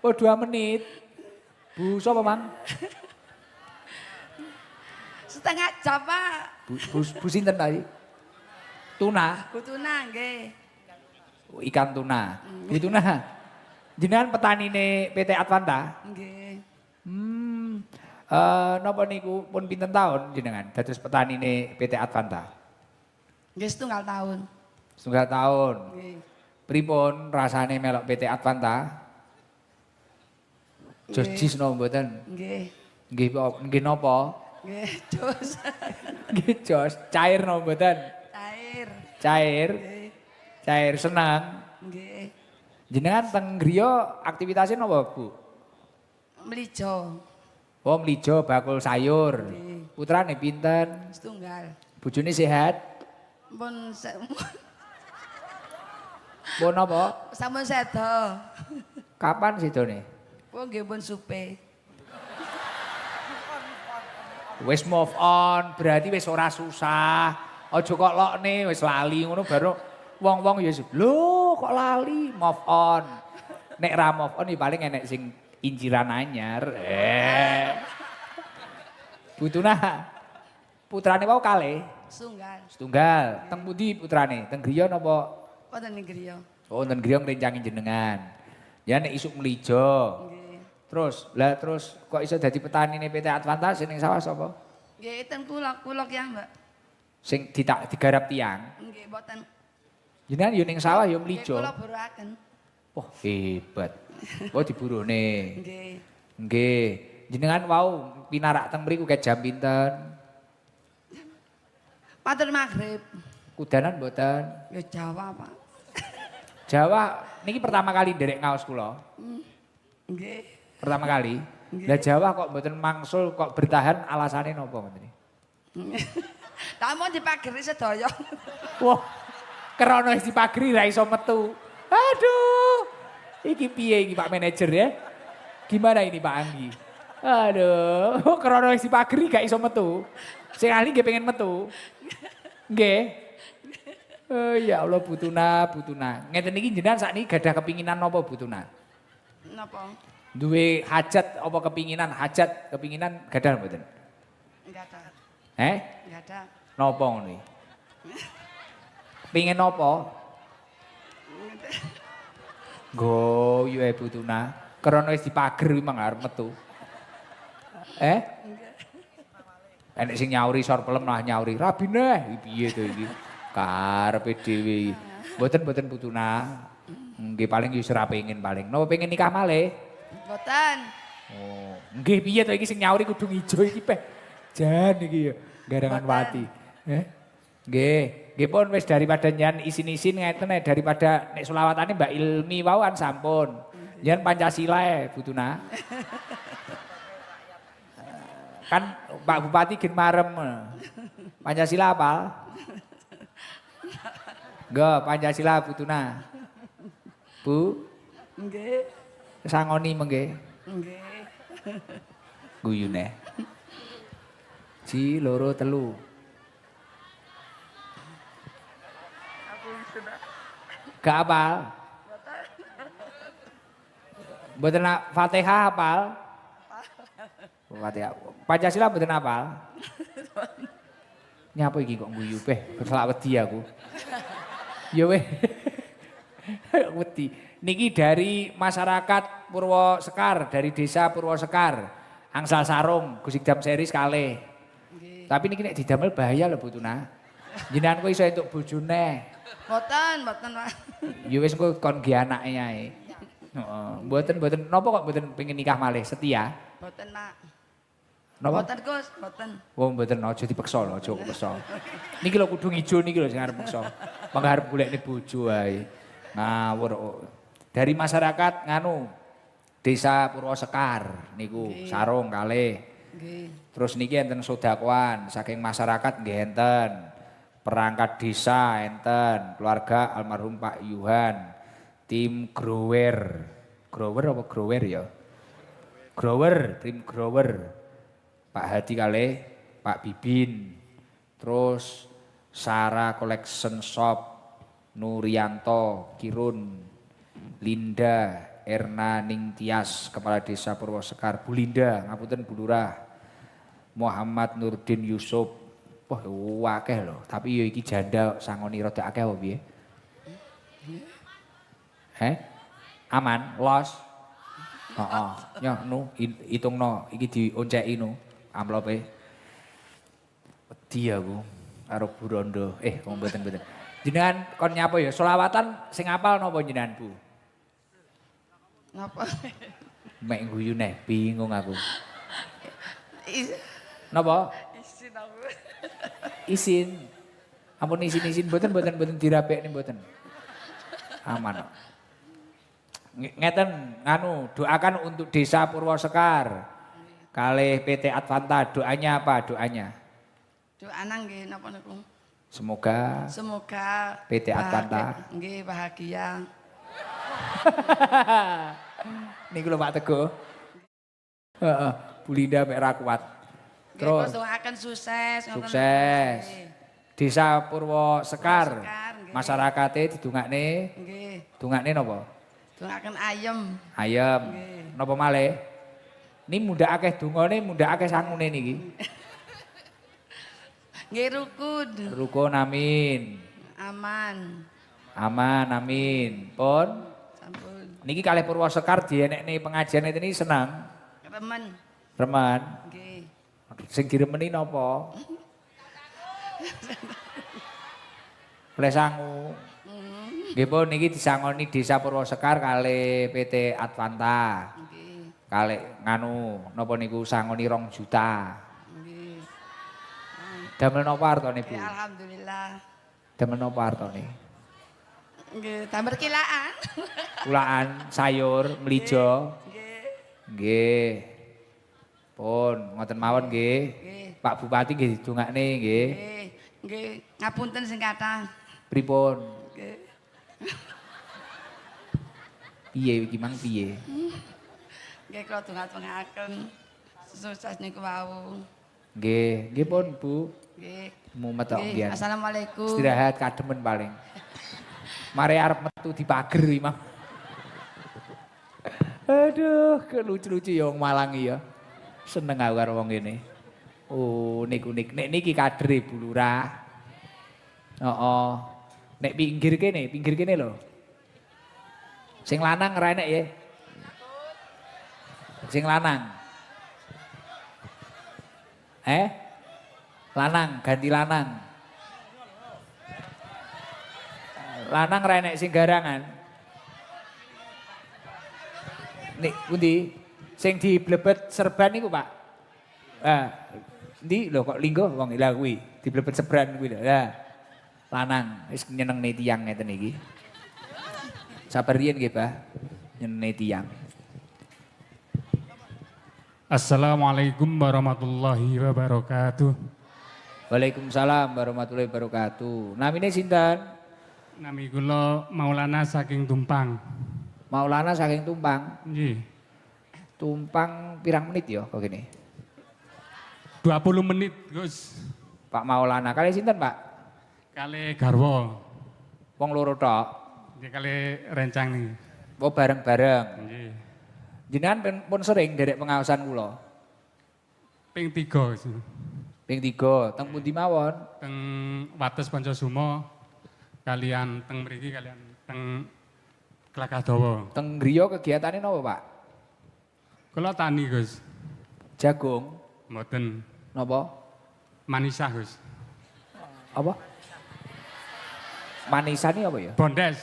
Oh 2 menit. Bu sapa Mang? Setengah jam Pak. Bu sinten tadi? Tuna. Butuna nggih. Oh, ikan tuna. Bu tuna. Jenengan petanine PT Advanta? Nggih. Napa niku pun pinten taun jenengan dados petanine PT Advanta? Nggih setunggal tahun. Setunggal tahun. Nggih. Pripun rasane melok PT Advanta? Jos jis no mboten? Nggih. Nggih napa? Nggih, jos. Nggih jos, cair no mboten? Cair. Cair. Nggih. Cair senang. Nggih. Jenengan teng griya aktivitasnya napa, Bu? Melijo. Oh, mlijo bakul sayur. Nggih. Putrane pinten? Setunggal. Bojone sehat? Pun Pun apa? sampun sedo. Kapan sidone? Pun nggih pun supe. Wis move on, berarti wis ora susah. Aja kok lokne wis lali ngono baru wong-wong ya lho kok lali, move on. Nek ra move on ya paling enek sing injiran anyar. Butuna. Putrane wau kalih. Sunggal. Setunggal. Teng pundi putrane? Teng griya napa? Wonten ing griya. Oh, teng griya ngrencangin jenengan. Ya nek isuk mlijo. Nggih. Terus kok iso dadi petanine PT Advanta sing ning sawah sapa? Nggih, ten kulok ya, Mbak. Sing digarap tiang. Nggih, mboten. Jenengan yo ning sawah yo Nggih, mlijo. kula buruaken. Oh, hebat. Oh, diburune. Nggih. Nggih. Jenengan wau pinarak teng mriku ke jam pinten? Matur magrib. Kudanan mboten? Ya Jawa, Pak. Jawa niki pertama kali nderek ngaos kula. Nggih. Pertama kali. Nggih. Lah Jawa kok mboten mangsul kok bertahan alasane napa ngoten iki? Tak mau dipageri sedaya. Wah. Krana wis dipagri ra iso metu. Aduh. Iki piye iki Pak Manajer ya? Gimana ini Pak Anggi? Aduh, krana wis dipagri gak iso metu. Sing ahli nggih pengen metu. Nggih. Oh ya Allah Butuna. Ngeten iki jenengan sakniki gadah kepinginan napa Butuna? Napa? Duwe hajat apa kepinginan? Hajat kepinginan gadah mboten? Enggak ada. Enggak ada. Napa ngono iki? Pingin napa? Nggo yo Putuna. Krana wis dipager kuwi mang arep metu. Enek sing nyauri sor pelem nah nyauri. Rabine piye to iki? Karepe dhewe iki. Mboten Putuna. Nggih paling yo ora pengin paling. Napa pengin nikah malih? Mboten. Oh, nggih piye to iki sing nyauri kudu ijo iki peh. Jan iki ya garangan wati. Nggih pun wis daripada nyan isin-isin ngeten daripada nek selawatane Mbak Ilmi wawan sampun. Nyan Pancasila Butuna. Kan Pak Bupati gen marem. Pancasila apal? Nggih, Pancasila Butuna. Bu, Nggih. sangoni mengke. Nggih. Guyune. Ji loro telu. Gak apal? Mboten Fatihah apal? Fatihah. Pancasila mboten apal? Nyapa iki kok guyu peh, keselak wedi aku. Ya weh. Wedi. Niki dari masyarakat Purwosekar, dari desa Purwosekar. Angsal Sarung, Gus Ikdam Series kalih. Tapi niki nek didamel bahaya lho Butuna. Jenengan kowe iso entuk bojone. Mboten, Pak. Ya wis engko kon nggih anake ae. Heeh, mboten napa kok mboten pengen nikah malih, setia? Mboten, Pak. Napa? Mboten, Gus, mboten. Wong mboten aja dipeksa lho, aja kepeksa. Niki lho kudu ijo niki lho sing arep peksa. Penggarep golekne bojo ae. Ngawur kok. Dari masyarakat nganu Desa Purwosekar niku Sarung kalih. Nggih. Terus niki enten sodakoan saking masyarakat nggih enten. Perangkat desa enten, keluarga almarhum Pak Yuhan. Tim Grower. Grower apa Grower ya? Grower, tim Grower. Pak Hadi kalih, Pak Bibin. Terus Sarah Collection Shop, Nurianto, Kirun, Linda, Erna Ningtyas, Kepala Desa Purwosekar, Bu Linda, ngapunten Bu Lurah, Muhammad Nurdin Yusuf, wah akeh lho, tapi yo iki janda sangoni rada akeh apa piye? Aman, los. Heeh, ya nu hitungno iki dionceki nu amplope. Wedi aku karo Bu Rondo. Mboten. Jenengan kon nyapa ya, selawatan sing apal napa jenengan Bu? Napa? Mek guyu neh, bingung aku. Napa? Isin aku. Isin. Ampun isin mboten dirapekne mboten. Aman kok. Ngeten nganu, doakan untuk Desa Purwosekar. Kalih PT Advanta, doanya apa doanya? Doa nang nggih napa niku? Semoga PT Advanta nggih bahagia. Niku lho Pak Teguh. Heeh, Bu Linda mek ra kuat. Terus doakan sukses. sukses. Desa Purwosekar. nggih. Masyarakate didongakne. Nggih. Dongakne napa? Doakan ayem. Ayem. Nggih. Napa malih? Ini muda akeh dongane, muda akeh sangune niki. Nggih rukun. Rukun amin. Aman. Aman amin. Pun Sampun. niki kalih Purwosekar dienekne pengajian ini senang. Remen. Reman. Nggih. Sing diremeni napa? Oleh sangu. Nggih pun niki disangoni Desa Purwosekar kalih PT Advanta. Nggih. Kalih nganu napa niku sangoni 2 juta. Nggih. Damel napa artone Bu? Nggih, alhamdulillah. Damel napa artone? Nggih, tambah kilaan. Kulaan sayur melijo. Nggih. Nggih. Pun ngoten mawon nggih. Nggih. Pak Bupati nggih didongakne nggih. Nggih. Nggih, ngapunten sing kathah. Pripun? Nggih. Piye iki mang piye? Nggih kula donga-dongaken sukses niku wau. Nggih pun Bu. Nggih. Mumet tok Nggih, mbiyen. assalamualaikum. Istirahat kademen paling. Mare arep metu dipager iki mang. Aduh, lucu-lucu ya wong Malang iki ya. Seneng aku karo wong ngene. Oh, niku nek niki kadre Bu Lurah. Heeh. Nek pinggir kene lho. Sing lanang ora enek ya. Sing lanang. Lanang, ganti lanang. Lanang ora enek sing garangan. Nik pundi? Sing diblebet serban niku, Pak. Ndi lho kok linggo wong lha kuwi diblebet serban kuwi lho. Lah. Lanang wis nyenengne tiyang ngeten iki. Sabar riyen nggih, Pak. Nyenengne tiyang. Assalamualaikum warahmatullahi wabarakatuh. Waalaikumsalam warahmatullahi wabarakatuh. Namine sinten? Nami kula Maulana saking Tumpang. Maulana saking Tumpang. Nggih. Tumpang pirang menit ya kok gini? 20 menit, Gus. Pak Maulana kali sinten, Pak? Kali garwa. Wong loro tok. Nggih kali rencang nih. Oh bareng-bareng. Nggih. Jenengan pun sering derek pengawasan kula. Ping 3, Gus. Ping 3, teng pundi mawon? Teng Wates Pancasuma kalian teng mriki kalian teng Klakadawa. Teng griya kegiatane napa, Pak? Kula tani, Gus. Jagung. Mboten Napa? manisah, Gus. Apa? Manisane apa ya? Bondes.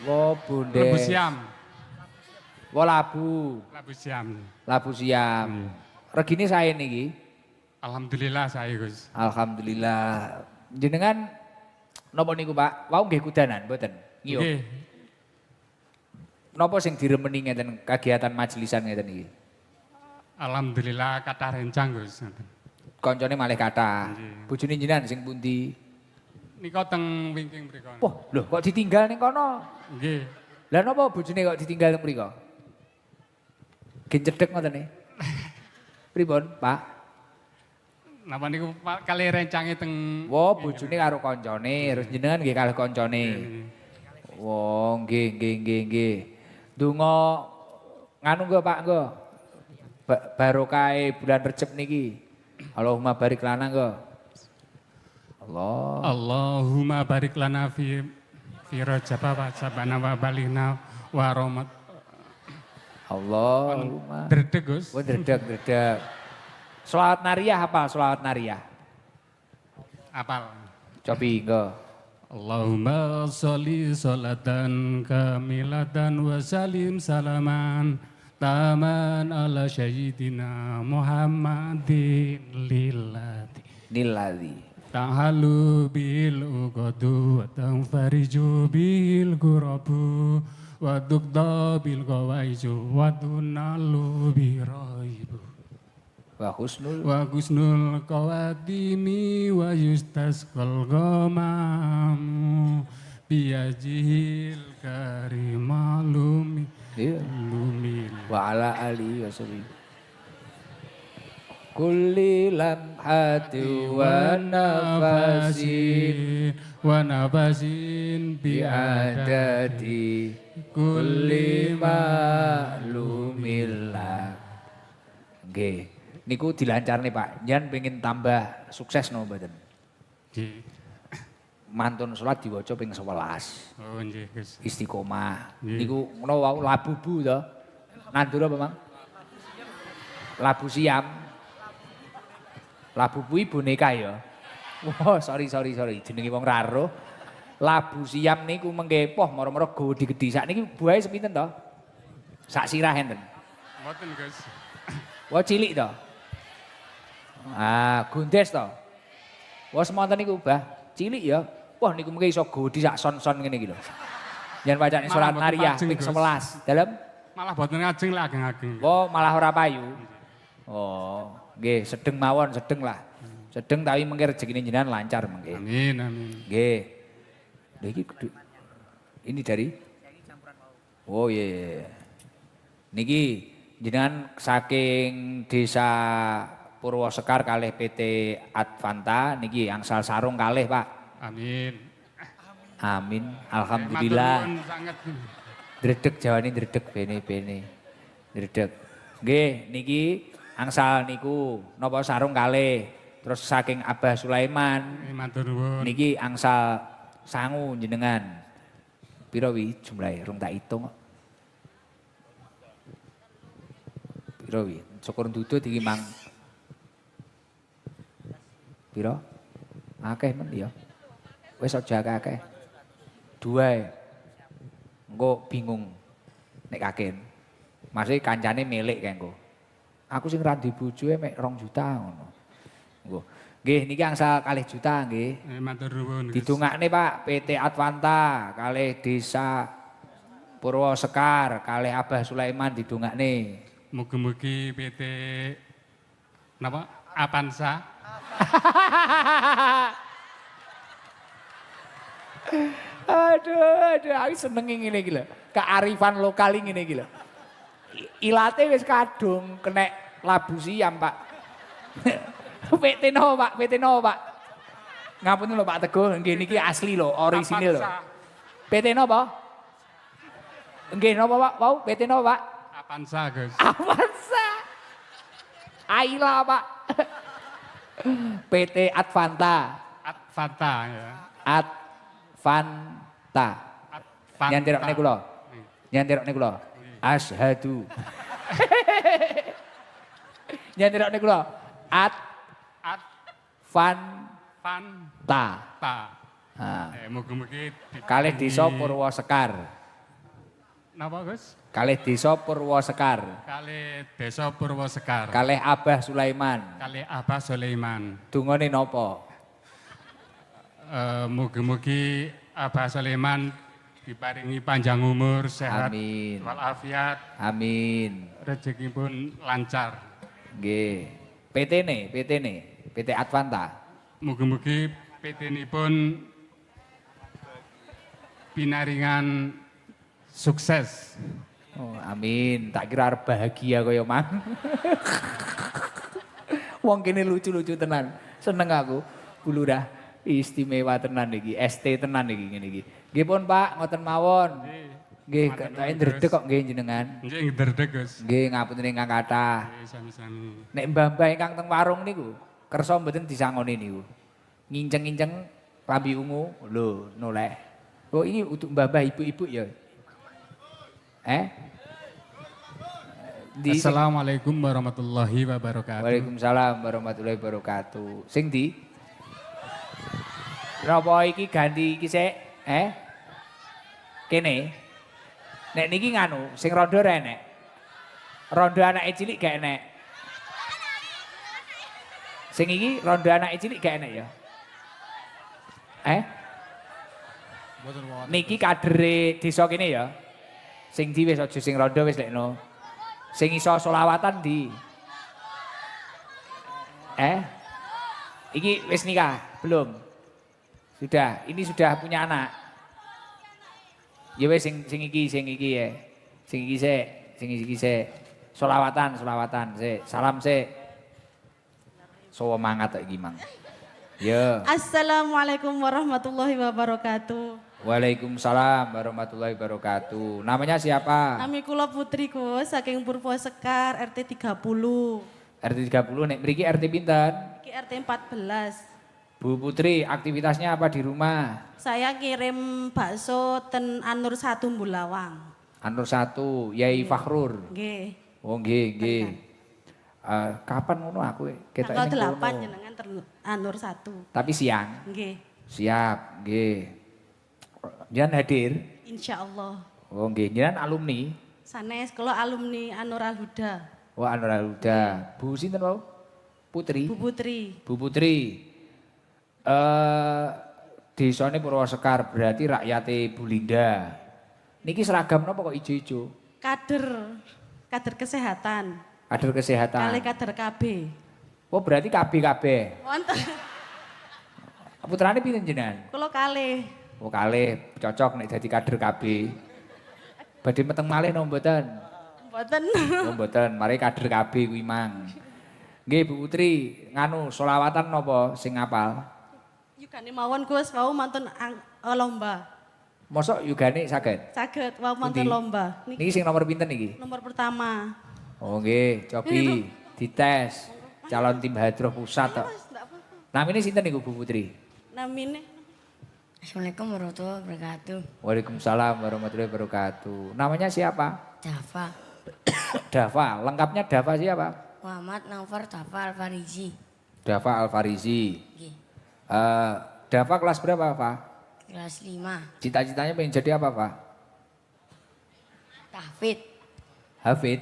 Oh, bundes. Lembu siam. Oh, labu. Labu siam. Labu siam. Regine sae niki. Alhamdulillah saya, Gus. Alhamdulillah. Jenengan napa niku, Pak? Wau nggih kudanan mboten? Nggih. Nggih. Napa sing diremeni ngeten kegiatan majelisan ngeten iki? Alhamdulillah kathah rencang, Gus. Koncone malih kathah. Nggih. Bojone jenengan sing pundi? Nika teng wingking mriku. Wah, lho kok ditinggal ning kono? Nggih. Lah napa bojone kok ditinggal teng mriko? Gen cedhek ngoten e. Pripun, Pak? Napa niku Pak, kali rencange teng Wah, bojone karo koncone, terus jenengan nggih kalih koncone. Wah, nggih. Donga nganu nggo Pak nggo. Barokahe bulan Recep niki. Allahumma barik lana nggo. Allah. Allahumma barik lana fi Rajab wa sabana wa balina wa rahmat. Allahumma. Dredeg, Gus. Oh, dredeg. Selawat nariyah apa? Selawat nariyah. Apal. Cobi nggo. Allahumma sholli sholatan kamilatan wa salim salaman taman ala sayyidina Muhammadin lillati Nilladzi. ta'halu bil uqadu wa tanfariju bil gurabu wa dukda bil gawaiju wa tunalu biraibu Wa husnul. wa husnul qawadimi wa yustasqal ghamamu biyajihil karimalumi Iya. lumil Wa ala alihi wasallam. Kulli lamhati wa nafasi wa nafasin bi'adadi kulli ma'lumillah. Nggih. Niku dilancarne Pak. Njen pengen tambah sukses no mboten. Nggih. Mantun salat diwaca ping 11. Oh nggih Gus. Istiqomah. Nggih. Niku ngono wau labu bu to. Nandur apa, Mang? Labu siam. Labu kuwi boneka ya. Wah, sorry. Jenenge wong raro. Labu siam niku mengke poh moro-moro gedhi-gedhi. Sakniki buahe sepinten to? Sak sirah enten. Mboten Gus. Wah, cilik to. Ah, gondes to. Wah, semonten niku, Bah. Cilik ya. Wah, niku mengke iso gedhi sak son-son ngene iki lho. Yen wacane Malah salat mboten nariyah ajeng, ping Gus. 11. Dalem Malah boten ngajeng lah ageng-ageng. oh, malah ora payu. Oh, nggih, sedeng mawon, sedeng lah. Sedeng tapi mengke rezekine jenengan lancar mengke. Amin. Nggih. Lha iki ini dari Oh iya. Niki jenengan saking desa Purwosekar kalih PT Advanta niki angsal sarung kalih, Pak. Amin. Amin. Alhamdulillah. Matur nuwun sanget. Dredeg Jawane dredeg bene. Dredeg. Nggih, niki angsal niku napa sarung kalih. Terus saking Abah Sulaiman Matur nuwun. niki angsal sangu jenengan. Piro wi jumlahe? Rung tak hitung kok. Piro wi? Syukur ndudut iki mang. Piro? Akeh men ya. Wis aja akeh. 2 ae. Engko bingung nek kaken. Masih kancane milik kae engko. Aku sing ra ndek bojoe mek 2 juta ngono. Engko. Nggih niki angsal 2 juta nggih. Matur nuwun. Gus. Didongakne Pak PT Advanta kalih Desa Purwosekar kalih Abah Sulaiman didongakne. Mugi-mugi PT napa? Avanza. Aduh, aku seneng ngene iki lho. Kearifan lokal ngene iki lho. Ilate wis kadung kena labu siam, Pak. PT no, Pak? PT no, Pak? Ngapunten lho Pak Teguh, nggih niki asli lho, orisinil lho. PT no, Pak? Nggih napa, Pak? Wau, PT no, Pak? Avanza, Gus. Avanza. Aila, Pak. PT Advanta. Advanta ya. Advanta. Advanta. Nyantirokne kula. Nyantirokne kula. Asyhadu. Nyantirokne kula. Advanta. Fanta. Ha. Mugi-mugi Kalih Desa Purwosekar. napa, Gus? Kalih Desa Purwosekar. Kalih Desa Purwosekar. Kalih Abah Sulaiman. Kalih Abah Sulaiman. Dungane napa? Mugi-mugi Abah Sulaiman diparingi panjang umur, sehat, Amin. walafiat, Amin. rezekipun lancar. Nggih. PT-ne, PT Advanta. Mugi-mugi PT nipun pinaringan sukses. Oh, amin. Tak kira arep bahagia kaya mang. Wong kene lucu-lucu tenan. Seneng aku. Bu Lurah istimewa tenan iki. ST tenan iki ngene iki. Nggih pun Pak, ngoten mawon. Nggih, tak ndredeg kok nggih jenengan. Nggih ndredeg, Gus. Nggih, ngapunten ingkang kathah. Nggih sami-sami. Nek mbah-mbah ingkang teng warung niku, kersa mboten disangoni niku. Nginceng-nginceng klambi ungu, lho noleh. Oh, ini untuk mbah-mbah ibu-ibu ya. Assalamualaikum warahmatullahi wabarakatuh. Waalaikumsalam warahmatullahi wabarakatuh. Sing di? Napa iki ganti iki sik? Kene. Nek niki nganu, sing rondo ra enek. Rondo anake cilik gak enek. Sing iki rondo anake cilik gak enek ya. Niki kadere desa kene ya. Sing di wis aja sing rondo wis lekno. Sing iso selawatan di. Iki wis nikah? Belum? Sudah, ini sudah punya anak. Ya wis sing iki ya. Sing iki sik. Selawatan sik. Salam sik. Sowo mangat iki mang. Ya. Assalamualaikum warahmatullahi wabarakatuh. Waalaikumsalam warahmatullahi wabarakatuh. Namanya siapa? Nami kula Putri Gus, saking Purwosekar RT 30. RT 30, nek mriki RT pinten? Iki RT 14. Bu Putri, aktivitasnya apa di rumah? Saya kirim bakso ten Anur 1 Bulawang. Anur 1, Yai Fakhrur. Nggih. Oh nggih. Kapan ngono aku ketok Tanggal ning 8 kono. jenengan Anur 1. Tapi siang. Nggih. Siap, nggih. Jangan hadir. Insya Allah. Oh nggih, jenengan alumni. Sanes kalau alumni Anur Al Huda. Oh Anur Huda. Bu sinten wau? Putri. Bu Putri. Bu Putri. Desane Purwosekar berarti rakyate Bu Linda. Niki seragam napa kok ijo-ijo? Kader kesehatan. Kader kesehatan. Kali kader KB. Oh berarti KB. Wonten. Putrane pinten jenengan? Kulo kalih. Oh kalih cocok nek dadi kader KB. Badhe meteng malih napa mboten? Mboten. Oh mboten, mari kader KB kuwi mang. Nggih Bu Putri, nganu selawatan napa sing ngapal? Yugane mawon Gus, wau mantun lomba. Mosok yugane saged. Saged wau Pundi? monten lomba. Niki sing nomor pinten niki? Nomor pertama. Oh nggih, cobi dites calon tim Hadroh Pusat tok. Namine sinten niku Bu Putri? Namine Assalamualaikum warahmatullahi wabarakatuh. Waalaikumsalam warahmatullahi wabarakatuh. Namanya siapa? Dava. Dava. Lengkapnya Dava siapa? Muhammad Naufar Dava Alfarizi. Dava Alfarizi. Nggih. Dava kelas berapa, Pak? Kelas 5. Cita-citanya pengen jadi apa, Pak? Tahfid. Hafid.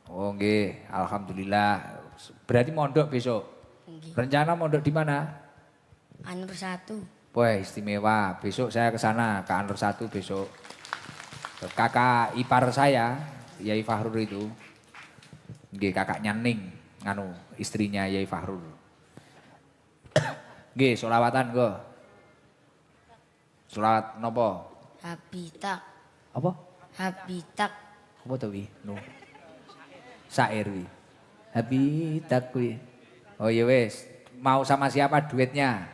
Oh nggih, alhamdulillah. Berarti mondok besok. Nggih. Rencana mondok di mana? Anur 1. Wah istimewa, besok saya ke sana, ke Anur 1 besok. Kakak ipar saya, Yai Fahrul itu. Nggih, kakaknya Ning, nganu, istrinya Yai Fahrul. Nggih, sholawatan go. Sholawat nopo? Habitak. Apa? Habitak. Apa to wi? No. Sair wi. Habitak wi. Oh iya wes, mau sama siapa duetnya?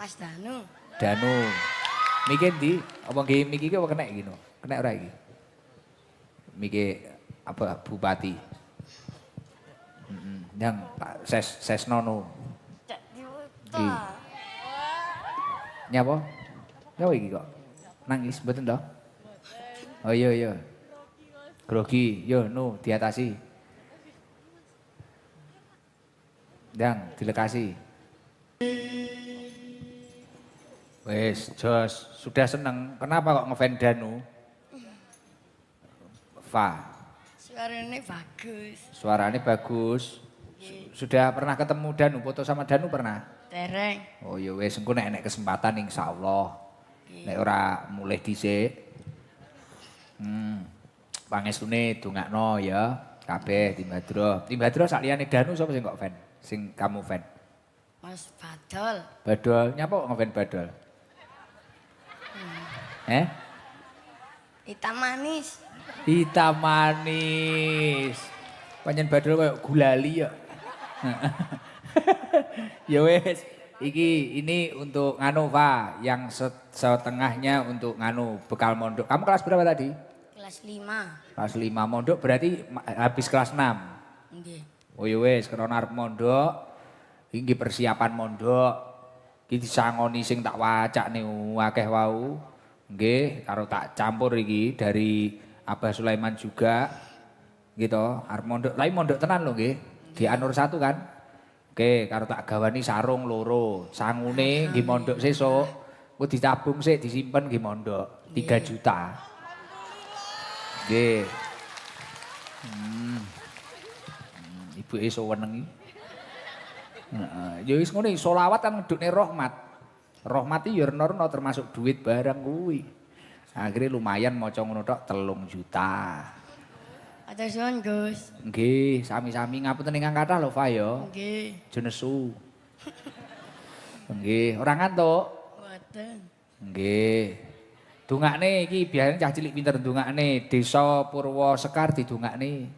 Mas Danu. Danu. Miki ndi? Apa nggih miki iki apa kena iki no? Kena ora iki? Miki apa bupati? Yang Pak Sesno no. Cak Iki. Nyapa? Nyapa iki kok? Nangis mboten to? Oh iya iya. Grogi, yo no diatasi. Dang dilekasi. Wes, jos, sudah seneng. Kenapa kok ngefan Danu? Fa, Suaranya bagus. suaranya bagus. Sudah pernah ketemu Danu, foto sama Danu pernah? Tereng. Oh ya wes, engko nek kesempatan insyaallah. Nek ora mulai dhisik. Pangestune dongakno ya, kabeh tim Hadroh. Tim Hadroh sakliyane Danu sapa sing kok fan? Sing kamu fan? Mas Badol. Badol, nyapa kok ngefan Badol? Hitam manis. Hitam manis. Panjen Badol koyo gulali ya. Ya wes, ini untuk nganu Pak, yang setengahnya untuk nganu bekal mondok. Kamu kelas berapa tadi? Kelas 5. Kelas 5 mondok berarti habis kelas 6. Nggih. Oh ya wes, karena arep mondok, iki persiapan mondok. Iki disangoni sing tak wacakne akeh wau. Nggih, karo tak campur iki dari Abah Sulaiman juga. Gitu, arep mondok. Tapi mondok tenan lho nggih. Di Anur 1 kan. Oke, karo tak gawani sarung loro. Sangune nggih mondok sesuk. Ku ditabung sik disimpen nggih mondok. 3 juta. Nggih. Ibuke iso weneng iki. Heeh, ya wis ngene selawat kan ngedukne rahmat. Rahmat iki ya rena termasuk duit barang kuwi. Akhirnya lumayan maca ngono tok 3 juta. Atur suwun Gus. Nggih, sami-sami ngapunten ingkang kathah lho Fa ya. Nggih. Aja nesu. Nggih, ora ngantuk. Mboten. Nggih. Dongakne iki biasane cah cilik pinter dongakne Desa Purwosekar didongakne.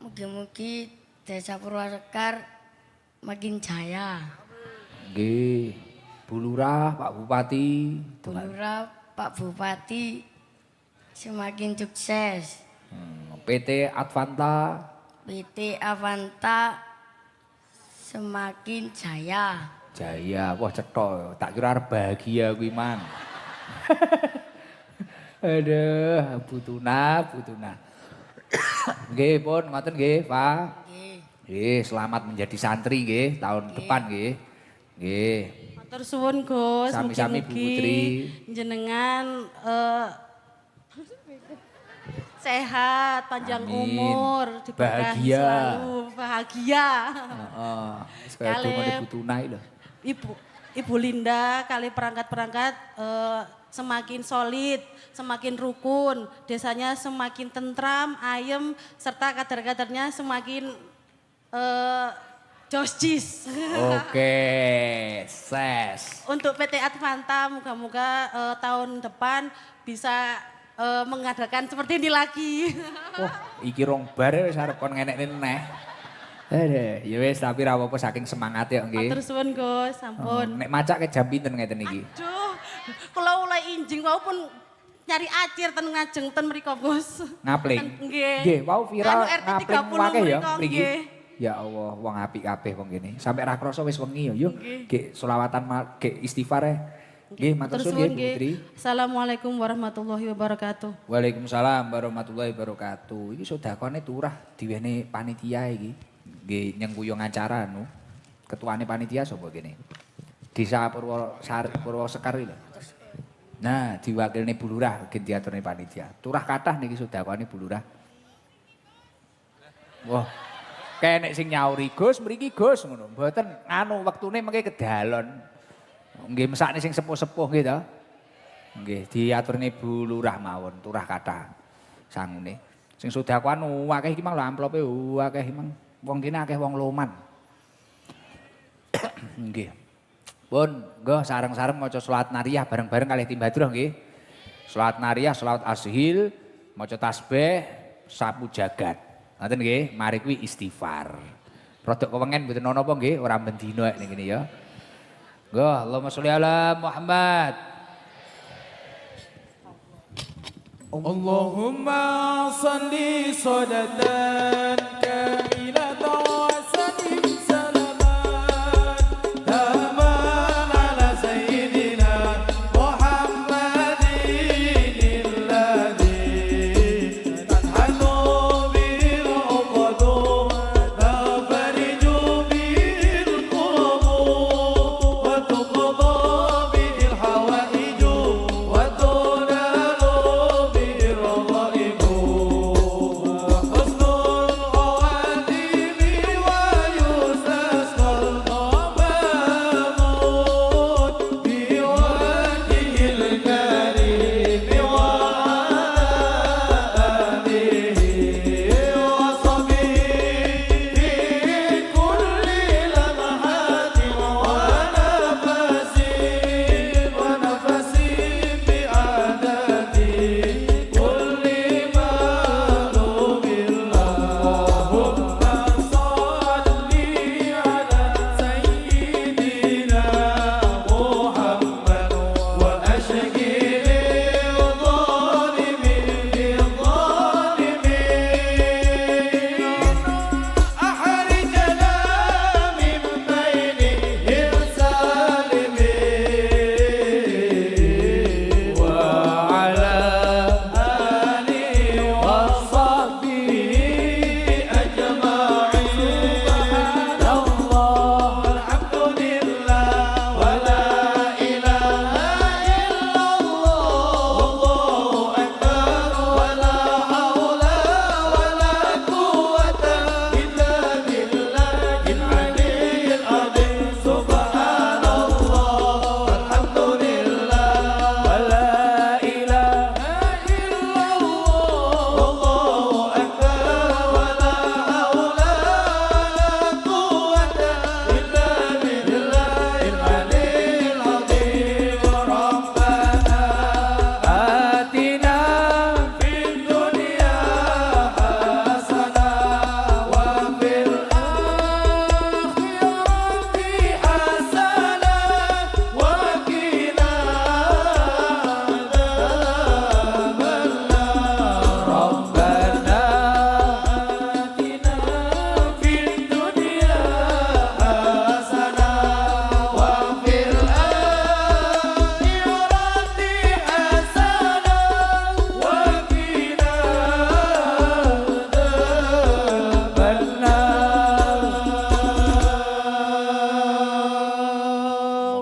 Mugi-mugi Desa Purwosekar makin jaya. Nggih. Bu Lurah, Pak Bupati, Bulura Pak Bupati semakin sukses. PT Advanta, PT Avanta semakin jaya. Jaya. Wah cetha, tak kira arep bahagia kuwi mang. Aduh, butuna. Nggih pun ngoten nggih, Pak. Nggih. Nggih, selamat menjadi santri nggih tahun depan nggih. Nggih. matur suwun Gus, Sami-sami Bu Putri. mugi-mugi jenengan sehat, panjang Amin. umur, diberkahi Bahagia. selalu, bahagia. Heeh, wis kaya Kalih. dongane butuna iki lho. Ibu Linda kali perangkat-perangkat semakin solid, semakin rukun, desanya semakin tentram, ayem, serta kader-kadernya semakin josjis. Oke, ses. Untuk PT Advanta, moga-moga tahun depan bisa mengadakan seperti ini lagi. Wah, iki rong bar wis arep kon ngenekne neh. Aduh, ya wis tapi ra apa-apa saking semangat ya nggih. Matur suwun Gus, Oh, sampun. nek macak ke jam pinten ngeten iki? Aduh, Kula oleh injing wau pun nyari acir ten ngajeng ten mriko Gus. Ngapling. Nggih. Nggih, wau viral Anu RT ngapling 30 akeh ya mriko, mriki. nggih. Ya Allah, wong apik kabeh wong kene. Sampai ra krasa wis wengi ya. Yo, nggih selawatan nggih istighfar ya. Nggih, matur Terus suwun nuwun, nggih Bu Putri. Assalamualaikum warahmatullahi wabarakatuh. Waalaikumsalam warahmatullahi wabarakatuh. Iki sedekahane turah diwene panitia iki. Nggih nyengkuyung acara anu. Ketuane panitia sapa kene? Desa Purwosekar iki lho. Nah, diwakilne Bu Lurah gen diaturne panitia. Turah kathah niki sedekahane Bu Lurah. Wah. Kenek sing nyauri Gus mriki Gus ngono. Mboten anu wektune mengke kedalon. Nggih mesakne sing sepuh-sepuh nggih to. Nggih diaturne Bu Lurah mawon, turah kathah sangune. Sing sedekahan akeh iki mang lho amplope akeh mang. Wong kene akeh wong loman. Nggih. Pun nggo sareng-sareng maca selawat nariyah bareng-bareng kalih tim Badroh nggih. Selawat nariyah, selawat ashil, maca tasbih, sapu jagat. Ngoten nggih, mari kuwi istighfar. Rodok kewengen mboten ana apa nggih, ora mendino ning kene ya. Nggo, Allahumma sholli ala Muhammad. اللهم صل صلاة كاملة